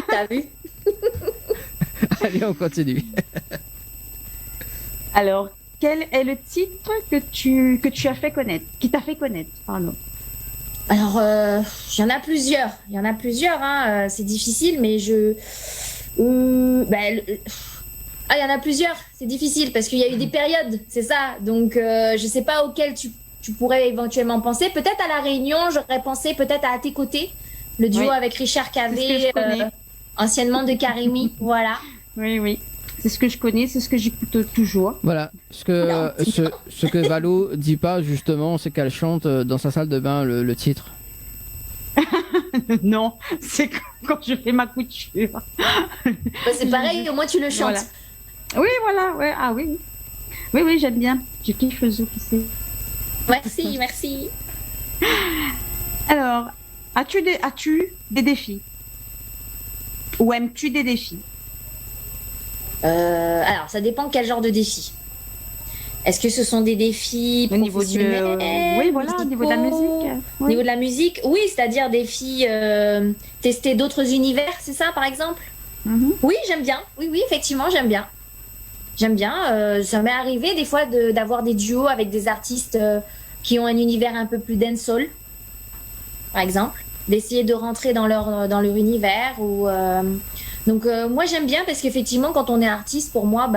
T'as vu. Allez, on continue. Alors, quel est le titre que tu as fait connaître, qui t'a fait connaître? Pardon. Alors, il y en a plusieurs. Hein. C'est difficile, mais il y en a plusieurs. C'est difficile parce qu'il y a eu des périodes, c'est ça. Donc, je sais pas auquel tu pourrais éventuellement penser. Peut-être à La Réunion, j'aurais pensé peut-être à tes côtés, le duo avec Richard Cavé, anciennement de Karimi. Voilà. Oui. C'est ce que je connais, c'est ce que j'écoute toujours. Voilà. Ce que Valo dit pas, justement, c'est qu'elle chante dans sa salle de bain le titre. Non, c'est quand je fais ma couture. C'est pareil, au moins tu le chantes. Voilà. Oui, voilà. Ouais. Ah oui. Oui, j'aime bien. Je kiffe le zouk ici. Merci. Alors, as-tu des défis? Ou aimes-tu des défis? Alors, ça dépend quel genre de défi. Est-ce que ce sont des défis au niveau professionnels, oui, voilà, au niveau de la musique. Au niveau de la musique, oui, c'est-à-dire défis tester d'autres univers, c'est ça, par exemple? Oui, j'aime bien. Oui, effectivement, j'aime bien. Ça m'est arrivé des fois d'avoir des duos avec des artistes qui ont un univers un peu plus dancehall, par exemple, d'essayer de rentrer dans leur univers ou donc moi j'aime bien parce qu'effectivement quand on est artiste, pour moi,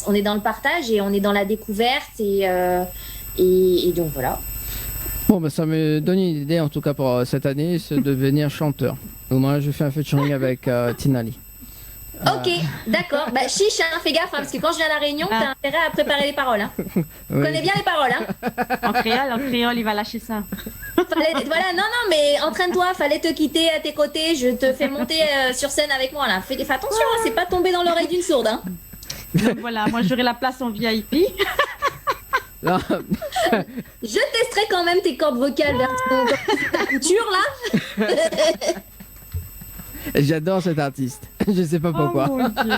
on est dans le partage et on est dans la découverte et donc voilà. Bon, ça me donne une idée en tout cas pour cette année, c'est de devenir chanteur. Au moins je fais un featuring avec Tinali. Ok, d'accord. Chiche, hein, fais gaffe, hein, parce que quand je viens à La Réunion, t'as intérêt à préparer les paroles. Hein. Oui. Connais bien les paroles. Hein. En créole, il va lâcher ça. Voilà, non, mais entraîne-toi, fallait te quitter à tes côtés, je te fais monter sur scène avec moi là. Fais attention, hein, c'est pas tomber dans l'oreille d'une sourde. Hein. Donc voilà, moi j'aurai la place en VIP. Non. Je testerai quand même tes cordes vocales vers ta couture là. J'adore cet artiste. Je sais pas pourquoi. Oh, mon Dieu.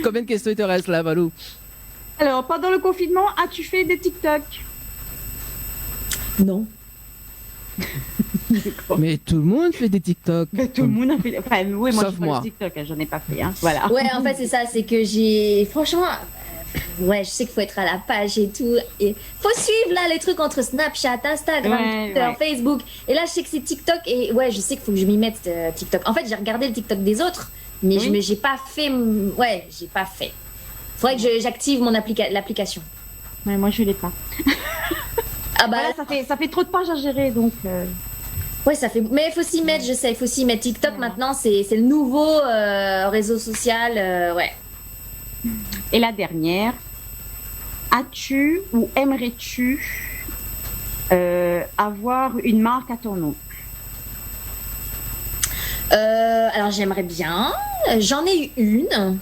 Combien de questions il te reste là, Valou? Alors, pendant le confinement, as-tu fait des TikTok? Non. Mais tout le monde fait des TikTok. Tout le monde a fait. Enfin, oui, moi, Sauf je fais moi. pas de TikTok, j'en ai pas fait. Hein. Voilà. Ouais, en fait, c'est ça, c'est que j'ai. Franchement. Ouais, je sais qu'il faut être à la page et tout. Et faut suivre là les trucs entre Snapchat, Instagram, Twitter, Facebook. Et là, je sais que c'est TikTok. Et ouais, je sais qu'il faut que je m'y mette TikTok. En fait, j'ai regardé le TikTok des autres, mais j'ai pas fait. Ouais, j'ai pas fait. Faudrait que j'active l'application. Ouais, moi, je l'ai pas. Ah bah, voilà, ça fait trop de pages à gérer, donc. Ouais, ça fait. Mais il faut s'y mettre, je sais. Il faut s'y mettre. TikTok maintenant, c'est le nouveau réseau social. Ouais. Et la dernière, as-tu ou aimerais-tu avoir une marque à ton nom? Alors j'aimerais bien. J'en ai eu une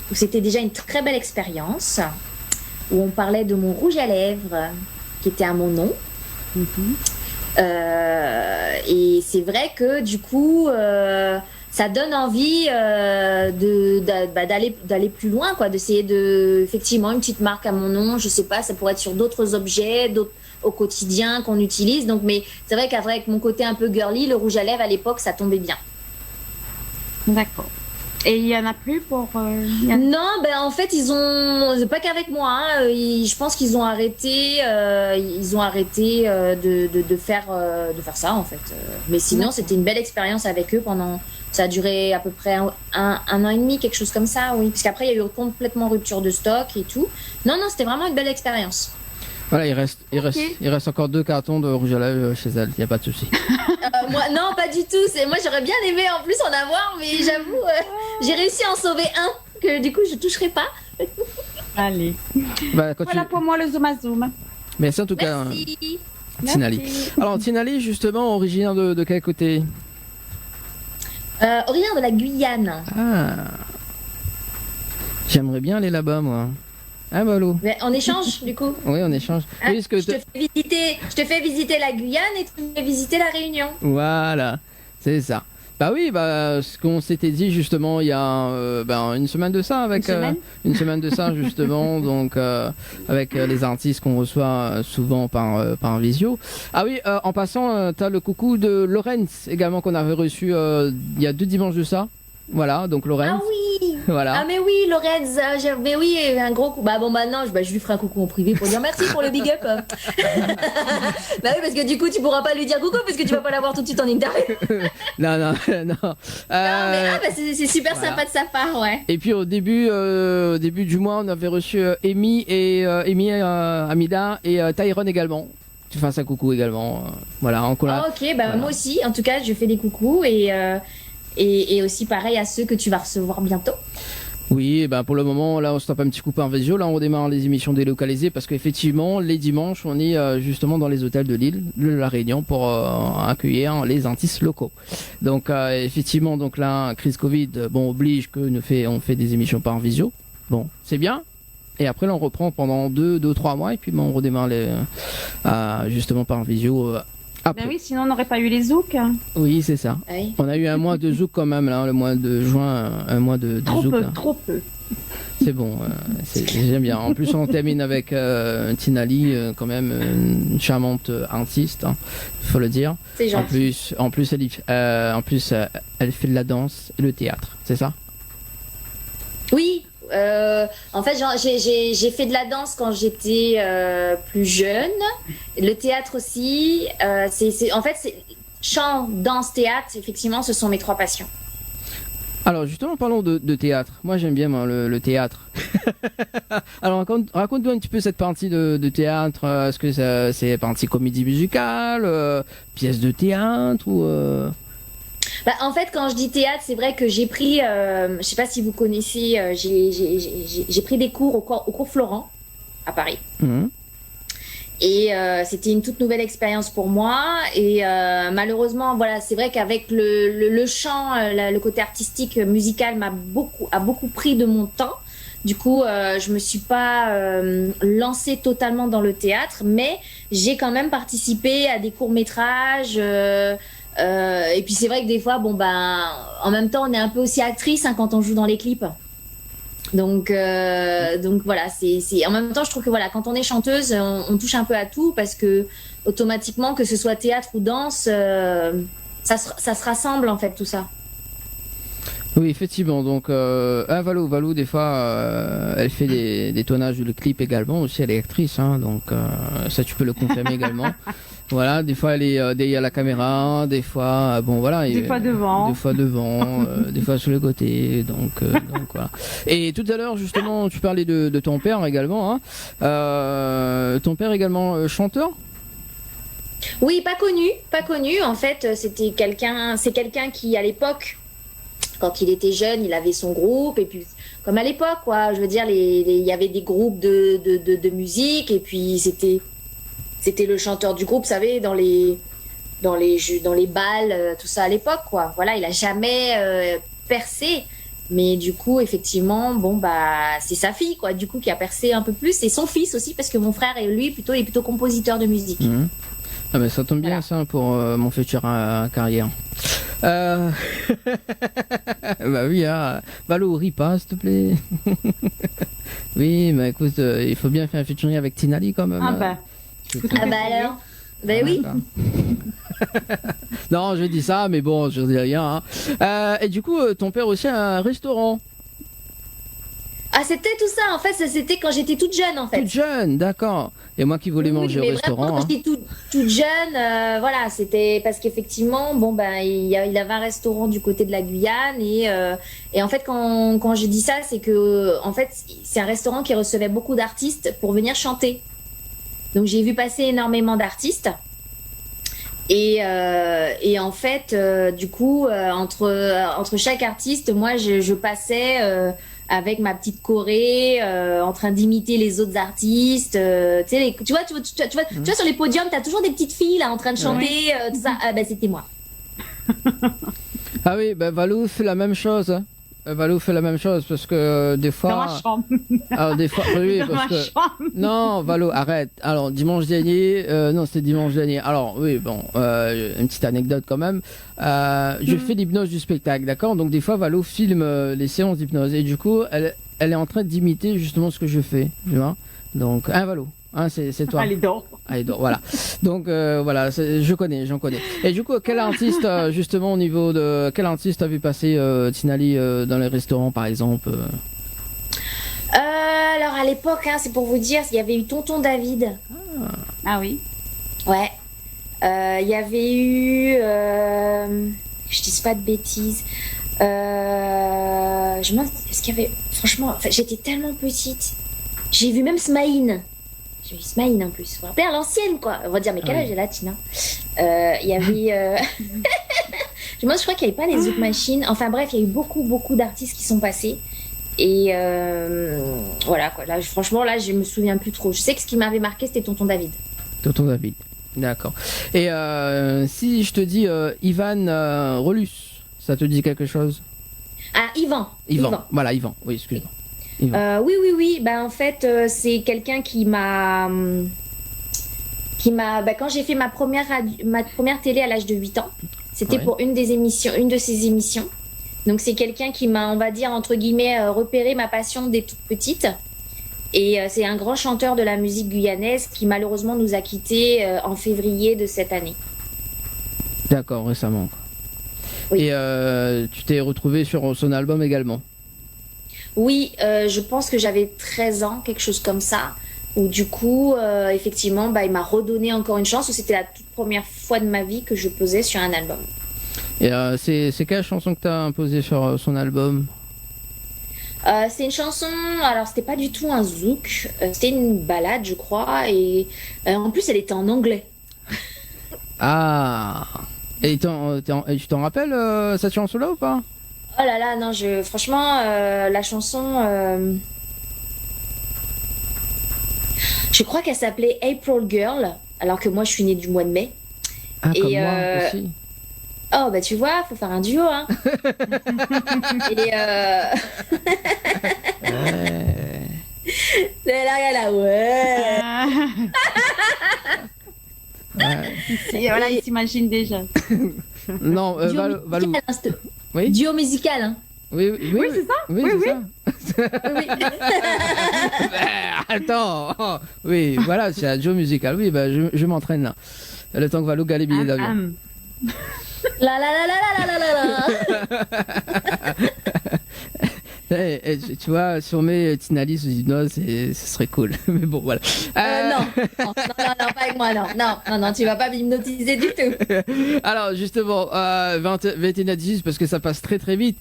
où c'était déjà une très belle expérience, où on parlait de mon rouge à lèvres qui était à mon nom. Et c'est vrai que du coup, ça donne envie d'aller plus loin, quoi, d'essayer effectivement une petite marque à mon nom, je sais pas, ça pourrait être sur d'autres objets, au quotidien qu'on utilise. Donc, mais c'est vrai qu'avec mon côté un peu girly, le rouge à lèvres à l'époque, ça tombait bien. D'accord. Et il y en a plus pour. Non, ben en fait ils ont, c'est pas qu'avec moi. Hein, je pense qu'ils ont arrêté, de faire ça en fait. Mais sinon c'était une belle expérience avec eux pendant. Ça a duré à peu près un an et demi, quelque chose comme ça, oui. Parce qu'après il y a eu complètement rupture de stock et tout. Non, c'était vraiment une belle expérience. Voilà, il reste encore 2 cartons de rouge à lèvres chez elle, il n'y a pas de souci. Moi, non, pas du tout. Moi, j'aurais bien aimé en plus en avoir, mais j'avoue, j'ai réussi à en sauver un que du coup, je toucherai pas. Allez. Voilà pour moi le zoom à zoom. Merci en tout cas, Tinali. Alors, Tinali, justement, originaire de quel côté? Originaire de la Guyane. Ah. J'aimerais bien aller là-bas, moi. Ah bah l'eau. On échange du coup. Oui, on échange. Ah, oui, je te fais visiter la Guyane et tu me fais visiter la Réunion. Voilà, c'est ça. Bah oui, ce qu'on s'était dit justement il y a une semaine de ça avec une semaine de ça justement donc avec les artistes qu'on reçoit souvent par visio. Ah oui, en passant, t'as le coucou de Lorenz également qu'on avait reçu il y a 2 dimanches de ça. Voilà, donc Lorenz. Ah oui. Voilà. Ah mais oui, Lorenz, mais oui, un gros coup. Bah bon, maintenant, je lui ferai un coucou en privé pour dire merci pour le big up. Bah oui, parce que du coup, tu pourras pas lui dire coucou parce que tu vas pas l'avoir tout de suite en interview. non. Non, mais c'est super sympa de sa part, ouais. Et puis au début du mois, on avait reçu Amy Amida et Tyrone également. Tu fasses un coucou également. Voilà, en collab. Ah, ok, bah moi aussi, en tout cas, je fais des coucous et aussi pareil à ceux que tu vas recevoir bientôt. Oui, pour le moment, là, on se tape un petit coup par visio. Là, on démarre les émissions délocalisées parce qu'effectivement, les dimanches, on est justement dans les hôtels de l'île, de la Réunion, pour accueillir les artistes locaux. Donc, effectivement, donc là, crise Covid, oblige que on fait des émissions par visio. Bon, c'est bien. Et après, là, on reprend pendant 2-3 mois et puis on redémarre justement par visio. Ben oui, sinon on n'aurait pas eu les zouks. Oui, c'est ça. Oui. On a eu un mois de zouk quand même, là, le mois de juin, un mois de zouk. Trop peu. C'est bon, j'aime bien. En plus, on termine avec Tinali, quand même une charmante artiste, faut le dire. C'est gentil. En plus, elle fait de la danse et le théâtre, c'est ça? Oui. En fait, j'ai fait de la danse quand j'étais plus jeune. Le théâtre aussi. En fait, chant, danse, théâtre, effectivement, ce sont mes 3 passions. Alors, justement, parlons de théâtre. Moi, j'aime bien le théâtre. Alors, raconte-nous un petit peu cette partie de théâtre. Est-ce que c'est partie comédie musicale, pièce de théâtre ou en fait, quand je dis théâtre, c'est vrai que j'ai pris, je sais pas si vous connaissez, j'ai pris des cours au cours Florent à Paris. Mmh. Et c'était une toute nouvelle expérience pour moi. Et malheureusement, voilà, c'est vrai qu'avec le chant, le côté artistique, musical a beaucoup pris de mon temps. Du coup, je me suis pas lancée totalement dans le théâtre, mais j'ai quand même participé à des courts-métrages. Et puis c'est vrai que des fois, en même temps, on est un peu aussi actrice quand on joue dans les clips. Donc voilà, c'est en même temps, je trouve que voilà, quand on est chanteuse, on touche un peu à tout parce que automatiquement, que ce soit théâtre ou danse, ça se rassemble en fait tout ça. Oui, effectivement. Donc, Valou, des fois, elle fait des tournages de clips également. Aussi, elle est actrice, hein, donc ça, tu peux le confirmer également. Voilà, des fois, elle est derrière la caméra, des fois, voilà. Des fois devant. Des fois devant, des fois sur le côté. Donc voilà. Et tout à l'heure, justement, tu parlais de ton père également. Hein. Ton père également chanteur? Oui, pas connu. En fait, c'est quelqu'un qui, à l'époque, quand il était jeune, il avait son groupe et puis comme à l'époque, quoi. Je veux dire, il y avait des groupes de musique et puis c'était le chanteur du groupe, vous savez, dans les balles, tout ça à l'époque, quoi. Voilà, il a jamais percé, mais du coup, effectivement, c'est sa fille, quoi. Du coup, qui a percé un peu plus, et son fils aussi, parce que mon frère est plutôt compositeur de musique. Mmh. Ah ben ça tombe bien, voilà. Ça pour mon futur carrière. Bah oui, hein. Valo, ris pas, s'il te plaît. Oui, mais écoute, il faut bien faire un featuring avec Tinali quand même. Ah bah. Ah bah alors. Ben oui. Non, je dis ça, mais bon, je dis rien. Hein. Et du coup, ton père aussi a un restaurant. Ah, c'était tout ça, en fait, c'était quand j'étais toute jeune, en fait. Toute jeune, d'accord. Et moi qui voulais manger au restaurant. Vraiment, quand j'étais toute jeune, voilà, c'était parce qu'effectivement, bon, ben, il avait un restaurant du côté de la Guyane et en fait, quand je dis ça, c'est que, en fait, c'est un restaurant qui recevait beaucoup d'artistes pour venir chanter. Donc, j'ai vu passer énormément d'artistes. Et en fait, du coup, entre chaque artiste, moi, je passais avec ma petite choré, en train d'imiter les autres artistes. Tu vois, sur les podiums, t'as toujours des petites filles là en train de chanter, tout ça. Ben, c'était moi. Ah oui, ben Valou fait la même chose. Hein. Valou fait la même chose parce que des fois. Dans ma chambre. Alors des fois, oui, Dans parce ma que. chambre. Non, Valou, arrête. Alors dimanche dernier, non, c'était dimanche dernier. Alors oui, bon, une petite anecdote quand même. Je fais l'hypnose du spectacle, d'accord. Donc des fois, Valou filme les séances d'hypnose et du coup, elle est en train d'imiter justement ce que je fais, tu vois. Donc, Valou. Hein, c'est toi. Allez, dors. Allez, donc, voilà. Donc voilà, j'en connais. Et du coup, quel artiste justement au niveau de quel artiste a vu passer Tinali dans les restaurants par exemple Alors à l'époque, hein, c'est pour vous dire, il y avait eu Tonton David. Ah oui. Ouais. Il y avait eu, je dis pas de bêtises. Je me demande est-ce qu'il y avait. Franchement, enfin, j'étais tellement petite. J'ai vu même Smaïn. J'ai eu Smaïn en plus. Vous vous rappelez à l'ancienne, quoi. On va dire, mais quel âge elle a, Tina? Il y avait. Moi, je crois qu'il n'y avait pas les Zouk Machines. Enfin, bref, il y a eu beaucoup d'artistes qui sont passés. Et voilà, quoi. Là, franchement, là, je me souviens plus trop. Je sais que ce qui m'avait marqué, c'était Tonton David. Tonton David. D'accord. Et si je te dis Ivan Relus, ça te dit quelque chose? Ah, Yvan. Voilà, Yvan. Oui, excuse-moi. Oui. Ben, en fait, c'est quelqu'un qui m'a quand j'ai fait ma première télé à l'âge de 8 ans, c'était pour une de ses émissions. Donc c'est quelqu'un qui m'a, on va dire entre guillemets, repéré ma passion dès toute petite. Et c'est un grand chanteur de la musique guyanaise qui malheureusement nous a quittés en février de cette année. D'accord, récemment. Oui. Et tu t'es retrouvé sur son album également? Oui, je pense que j'avais 13 ans, quelque chose comme ça, où du coup, effectivement, il m'a redonné encore une chance, où c'était la toute première fois de ma vie que je posais sur un album. Et c'est quelle chanson que tu as imposée sur son album? C'est une chanson, alors c'était pas du tout un zouk, c'était une ballade, je crois, et en plus elle était en anglais. Ah. Et tu t'en rappelles cette chanson-là ou pas? Oh là là, non, franchement, la chanson, je crois qu'elle s'appelait April Girl, alors que moi je suis née du mois de mai. Ah, comme moi aussi. Oh, bah tu vois, faut faire un duo, hein. Et là, ouais. Et voilà, il s'imagine déjà. Non, Valou. Oui. Duo musical, hein. Oui, c'est ça. Oui, c'est ça. Oui. Attends. Oui, voilà, c'est un duo musical. Oui, je m'entraîne là. Le temps que Valou gagne les billets d'avion. La. Tu vois, si on met Tinali sous hypnose, ce serait cool. Mais bon, voilà. Non, pas avec moi, non, tu vas pas m'hypnotiser du tout. Alors, justement, 21h18, parce que ça passe très très vite.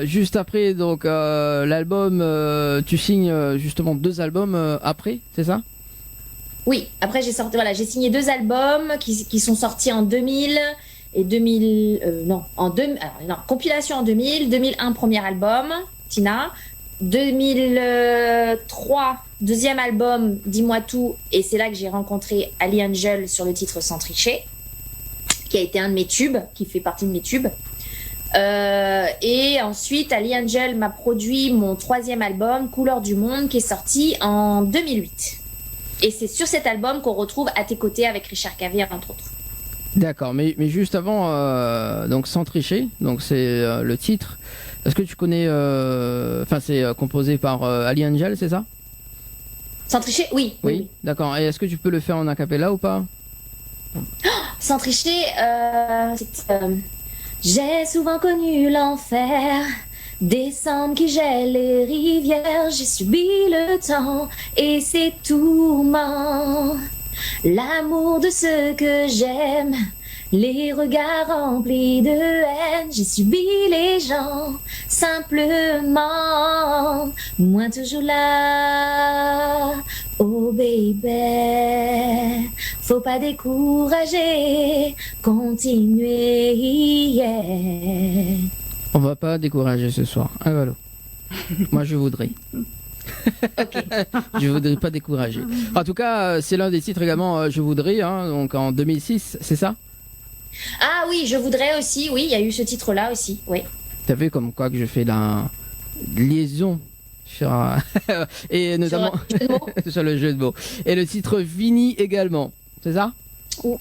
Juste après, donc, l'album, tu signes justement 2 albums après, c'est ça? Oui, après j'ai signé 2 albums qui sont sortis en 2000 et 2000 compilation en 2001 premier album Tina, 2003 deuxième album Dis-moi tout, et c'est là que j'ai rencontré Ali Angel sur le titre Sans tricher, qui a été un de mes tubes, qui fait partie de mes tubes. Et ensuite Ali Angel m'a produit mon 3e album Couleur du monde, qui est sorti en 2008. Et c'est sur cet album qu'on retrouve À tes côtés avec Richard Cavier, entre autres. D'accord, mais juste avant, donc Sans tricher, donc c'est le titre. Est-ce que tu connais, enfin c'est composé par Ali Angel, c'est ça? Sans tricher, oui. Oui. D'accord. Et est-ce que tu peux le faire en acapella ou pas? Sans tricher, j'ai souvent connu l'enfer, des cendres qui gèlent les rivières, j'ai subi le temps et ses tourments, l'amour de ceux que j'aime, les regards remplis de haine, j'ai subi les gens simplement, moi toujours là, oh baby, faut pas décourager, continuer, yeah. On va pas décourager ce soir. Ah voilà. Moi je voudrais. Je voudrais pas décourager. En tout cas, c'est l'un des titres également. Je voudrais, hein, donc en 2006, c'est ça? Ah oui, je voudrais aussi. Oui, il y a eu ce titre-là aussi. Oui. T'as vu comme quoi que je fais la liaison sur et notamment sur le jeu de mots. Et le titre Vini également, c'est ça?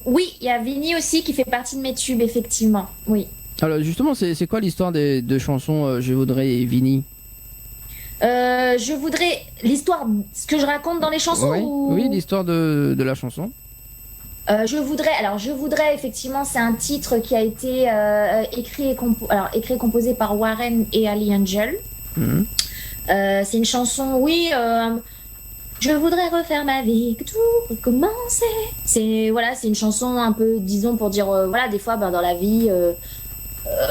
Oui, il y a Vini aussi qui fait partie de mes tubes, effectivement. Oui. Alors justement, c'est quoi l'histoire des deux chansons Je voudrais et Vini? Je voudrais l'histoire, ce que je raconte dans les chansons. Oui, ou... oui, l'histoire de la chanson. Je voudrais effectivement, c'est un titre qui a été écrit et composé par Warren et Ali Angel. Mmh. C'est une chanson, oui. Je voudrais refaire ma vie, que tout recommencer. C'est une chanson un peu, disons, pour dire voilà, des fois, dans la vie,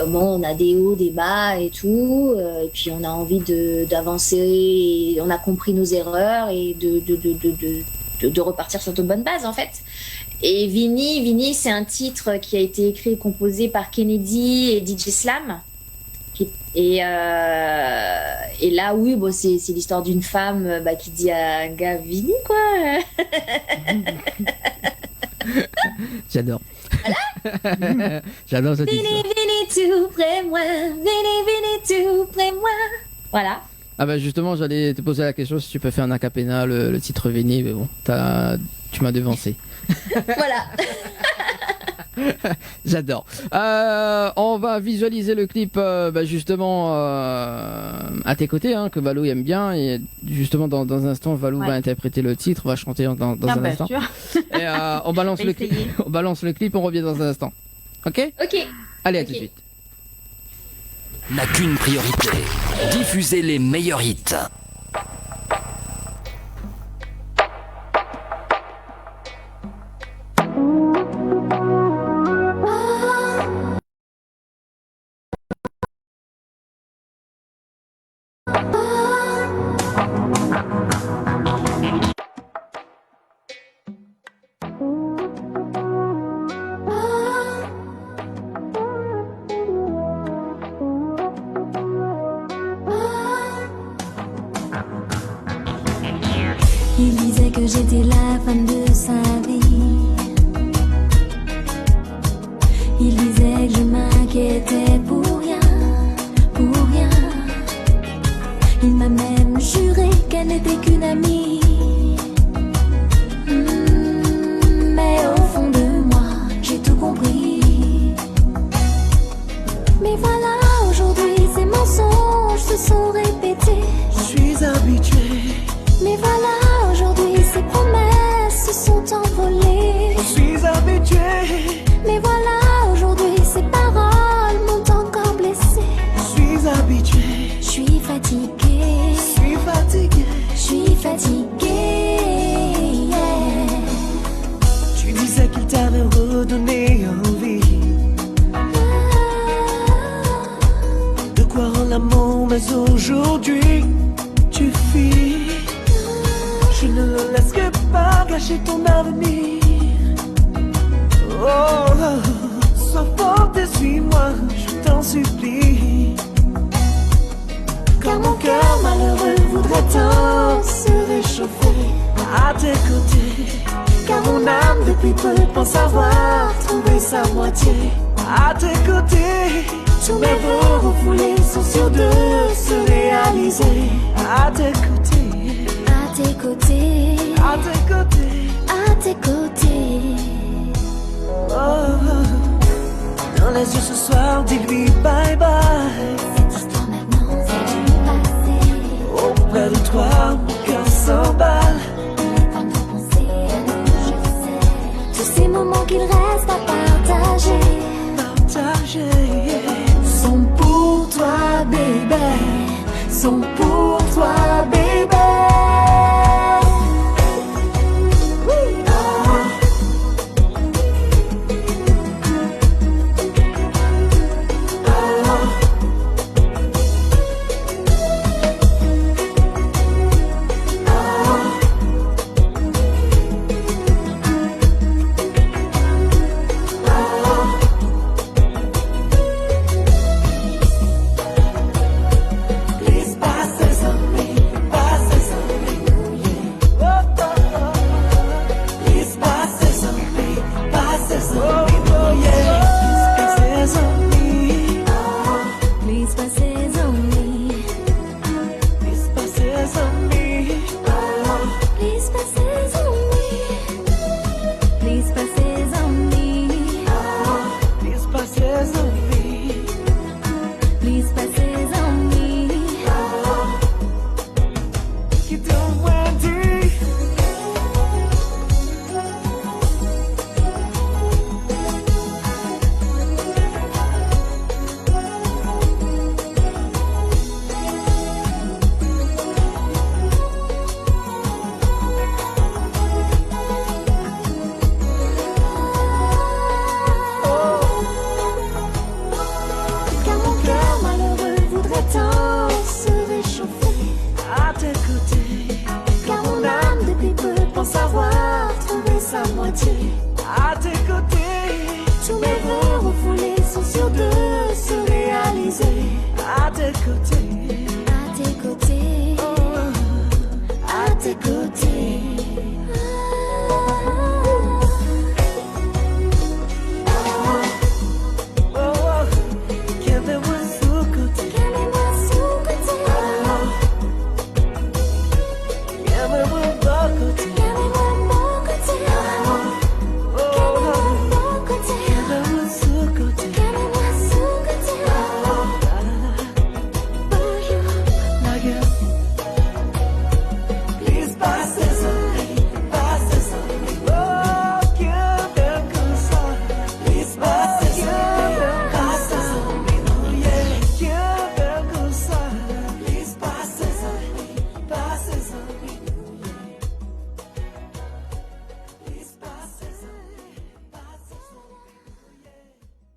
bon, on a des hauts, des bas et tout, et puis on a envie d'avancer. Et on a compris nos erreurs et de repartir sur de bonnes bases en fait. Et Vini, c'est un titre qui a été écrit et composé par Kennedy et DJ Slam. Et là, oui, bon, c'est l'histoire d'une femme qui dit à un gars Vini, quoi. J'adore. Voilà. J'adore cette histoire. Vini, tout près moi. Vini, tout près moi. Voilà. Ah bah justement, j'allais te poser la question si tu peux faire un acapella, le titre Vini, mais bon, tu m'as devancé. Voilà. J'adore. On va visualiser le clip justement à tes côtés, hein, que Valou aime bien, et justement dans un instant Valou va interpréter le titre, va chanter dans un instant. Et on balance le clip, on revient dans un instant. Ok. Allez, à tout de suite. N'a qu'une priorité, diffuser les meilleurs hits. Il disait que j'étais la femme de sa vie. Il disait que je m'inquiétais pour rien, pour rien. Il m'a même juré qu'elle n'était qu'une amie. Mais au fond de moi, j'ai tout compris. Mais voilà, aujourd'hui ces mensonges se sont répétés. Je suis habitué. Mais voilà, aujourd'hui ces promesses se sont envolées. Je suis habitué. Mais voilà, aujourd'hui ces paroles m'ont encore blessé. Je suis habitué. Je suis fatiguée. Je suis fatigué. Je suis fatiguée. Yeah. Tu disais qu'il t'avait redonné envie. De quoi rendre l'amour, mais aujourd'hui tu fuis. Je ne le laisserai pas gâcher ton avenir. Oh, sois forte et suis-moi, je t'en supplie. Car mon cœur malheureux voudrait tant se réchauffer à tes côtés. Car mon âme depuis peu pense avoir trouvé sa moitié. À tes côtés, tous mes vœux refoulés sont sûrs de se réaliser. À tes côtés, à tes côtés, à tes côtés, à tes côtés. oh. s'emballe. Tous ces moments qu'il reste à partager sont pour toi, bébé. Sont pour toi, bébé. À tes côtés, tous mes rêves refoulés sont sûrs de se réaliser. À tes côtés, à tes côtés, à tes côtés.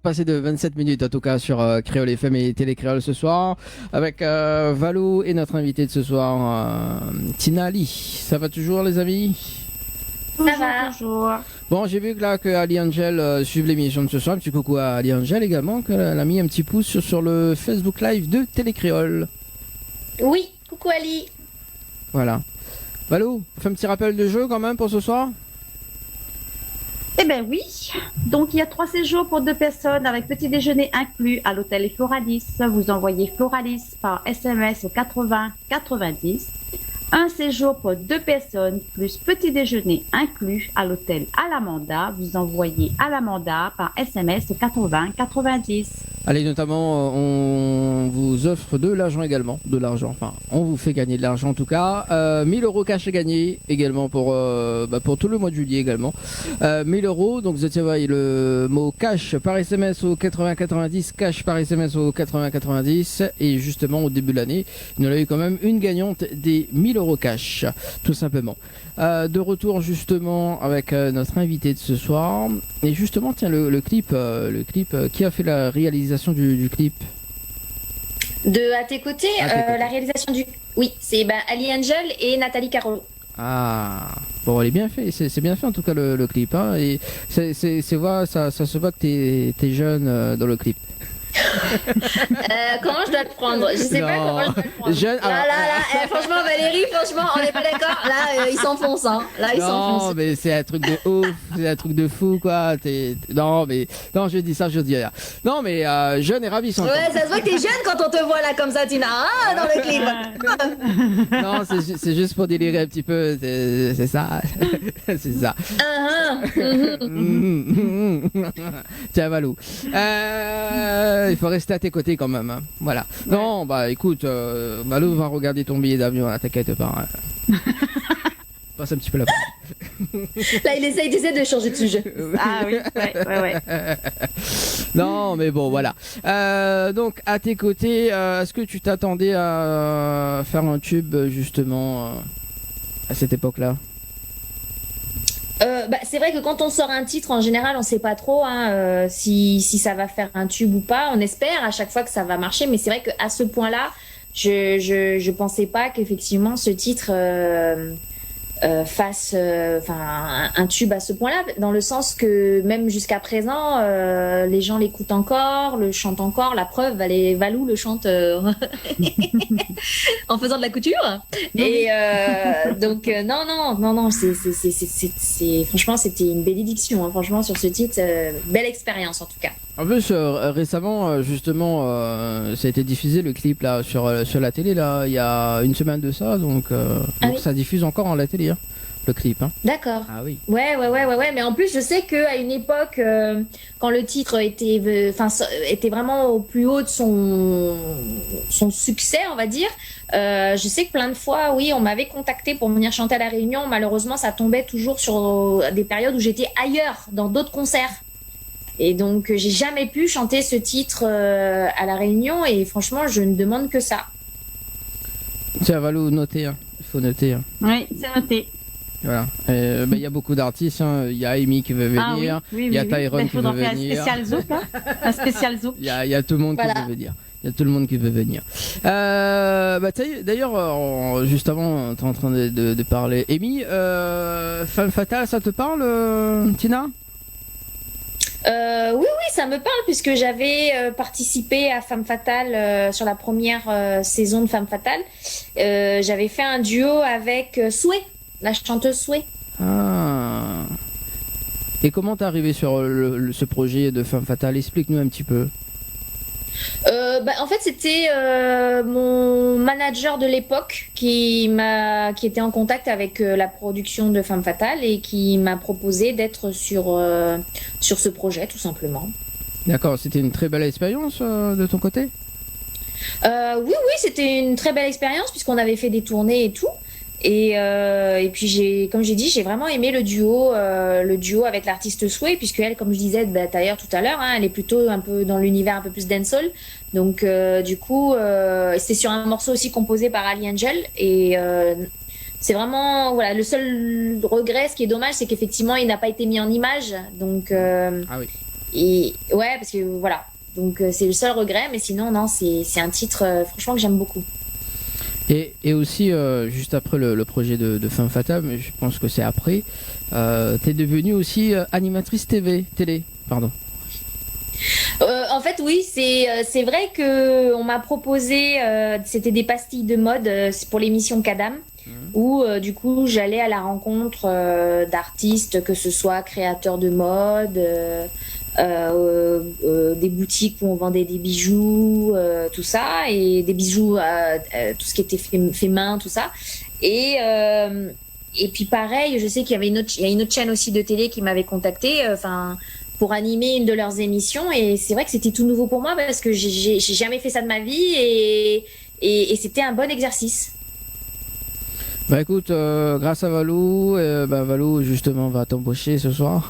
Passé de 27 minutes en tout cas sur Créole FM et Télé Créole ce soir avec Valou et notre invité de ce soir Tina Ali. Ça va toujours les amis? Ça va toujours. Bon, j'ai vu que là que Ali Angel suive l'émission de ce soir. Un petit coucou à Ali Angel également, qu'elle a mis un petit pouce sur le Facebook Live de Télé Créole. Oui, coucou Ali. Voilà. Valou, on fait un petit rappel de jeu quand même pour ce soir? Eh bien oui, donc il y a 3 séjours pour 2 personnes avec petit déjeuner inclus à l'hôtel Floralis. Vous envoyez Floralis par SMS au 80 90. Un séjour pour 2 personnes plus petit déjeuner inclus à l'hôtel Alamanda. Vous envoyez Alamanda par SMS au 80 90. Allez, notamment, on vous offre de l'argent également. De l'argent, enfin, on vous fait gagner de l'argent en tout cas. 1000 € cash à gagner également pour tout le mois de juillet également. 1000 €, donc vous envoyez le mot cash par SMS au 80 90, cash par SMS au 80 90. Et justement, au début de l'année, il y en a eu quand même une gagnante des 1000 € cash, tout simplement. De retour justement avec notre invité de ce soir. Et justement, tiens, le clip, qui a fait la réalisation du clip? À tes côtés, la réalisation du... Oui, c'est Ali Angel et Nathalie Carolo. Ah, bon, elle est bien fait, c'est bien fait en tout cas le clip, hein, et ça se voit que t'es jeune dans le clip. Comment je dois le prendre? Je sais pas comment je dois le prendre. Jeune, franchement Valérie, on n'est pas d'accord. Là, il s'enfonce, hein. Là, il s'enfonce. Non, mais c'est un truc de ouf, c'est un truc de fou, quoi. Non, je dis ça, je dis rien. Non, mais jeune et ravissant. Ouais, ça se voit que t'es jeune quand on te voit là comme ça, Tina, dans le clip. Non, c'est juste pour délirer un petit peu, c'est ça. C'est ça. Tiens, Valou. il faut rester à tes côtés quand même. Hein. Voilà. Ouais. Non, bah écoute, Malo va regarder ton billet d'avion, là, t'inquiète pas. Hein. Passe un petit peu la parole. Là, il essaye de changer de sujet. Ah oui, ouais. Non, mais bon, voilà. Donc, à tes côtés, est-ce que tu t'attendais à faire un tube, justement, à cette époque-là? C'est vrai que quand on sort un titre, en général, on sait pas trop si ça va faire un tube ou pas. On espère à chaque fois que ça va marcher, mais c'est vrai qu'à ce point-là, je pensais pas qu'effectivement ce titre fasse un tube à ce point-là, dans le sens que même jusqu'à présent, les gens l'écoutent encore, le chantent encore. La preuve, Valou le chante en faisant de la couture. Et donc non, c'est franchement c'était une bénédiction. Hein, franchement sur ce titre, belle expérience en tout cas. En plus, récemment, justement, ça a été diffusé le clip là sur la télé là, il y a une semaine de ça, donc oui. Ça diffuse encore en la télé, hein, le clip. Hein. D'accord. Ah oui. Ouais. Mais en plus, je sais que à une époque, quand le titre était vraiment au plus haut de son succès, on va dire. Je sais que plein de fois, oui, on m'avait contacté pour venir chanter à la Réunion. Malheureusement, ça tombait toujours sur des périodes où j'étais ailleurs, dans d'autres concerts. Et donc, j'ai jamais pu chanter ce titre à La Réunion et franchement, je ne demande que ça. Tiens, Valou, notez. Hein. Il faut noter. Hein. Oui, c'est noté. Voilà. Il y a beaucoup d'artistes. Hein. Il y a Amy qui veut venir. Oui, il y a Tyrone qui veut venir. Un spécial zouk. Il y a tout le monde qui veut venir. Il y a tout le monde qui veut venir. D'ailleurs, juste avant, tu es en train de parler. Amy, Femme Fatale, ça te parle, Tina? Oui, ça me parle puisque j'avais participé à Femme Fatale sur la première saison de Femme Fatale. J'avais fait un duo avec Souhait, la chanteuse Souhait. Ah. Et comment t'es arrivé sur ce projet de Femme Fatale? Explique-nous un petit peu. En fait, c'était mon manager de l'époque qui était en contact avec la production de Femme Fatale et qui m'a proposé d'être sur ce projet, tout simplement. D'accord, c'était une très belle expérience de ton côté? Oui, c'était une très belle expérience puisqu'on avait fait des tournées et tout. Et puis comme j'ai dit, j'ai vraiment aimé le duo avec l'artiste Souhait, puisque elle, comme je disais d'ailleurs tout à l'heure, hein, elle est plutôt un peu dans l'univers un peu plus dancehall. Donc du coup, c'était sur un morceau aussi composé par Ali Angel et c'est vraiment le seul regret, ce qui est dommage, c'est qu'effectivement il n'a pas été mis en image. Donc ah oui. Et ouais, parce que voilà. Donc c'est le seul regret, mais sinon non, c'est un titre franchement que j'aime beaucoup. Et aussi, juste après le projet de Femme Fatale, mais je pense que c'est après, t'es devenue aussi animatrice télé, pardon. En fait, oui, c'est vrai que on m'a proposé, c'était des pastilles de mode pour l'émission Cadam, où du coup j'allais à la rencontre d'artistes, que ce soit créateurs de mode. Des boutiques où on vendait des bijoux, tout ça, et des bijoux, tout ce qui était fait main, tout ça. Et puis pareil, je sais qu'il y a une autre chaîne aussi de télé qui m'avait contacté, pour animer une de leurs émissions, et c'est vrai que c'était tout nouveau pour moi parce que j'ai jamais fait ça de ma vie et c'était un bon exercice. Bah écoute, grâce à Valou, Valou justement va t'embaucher ce soir.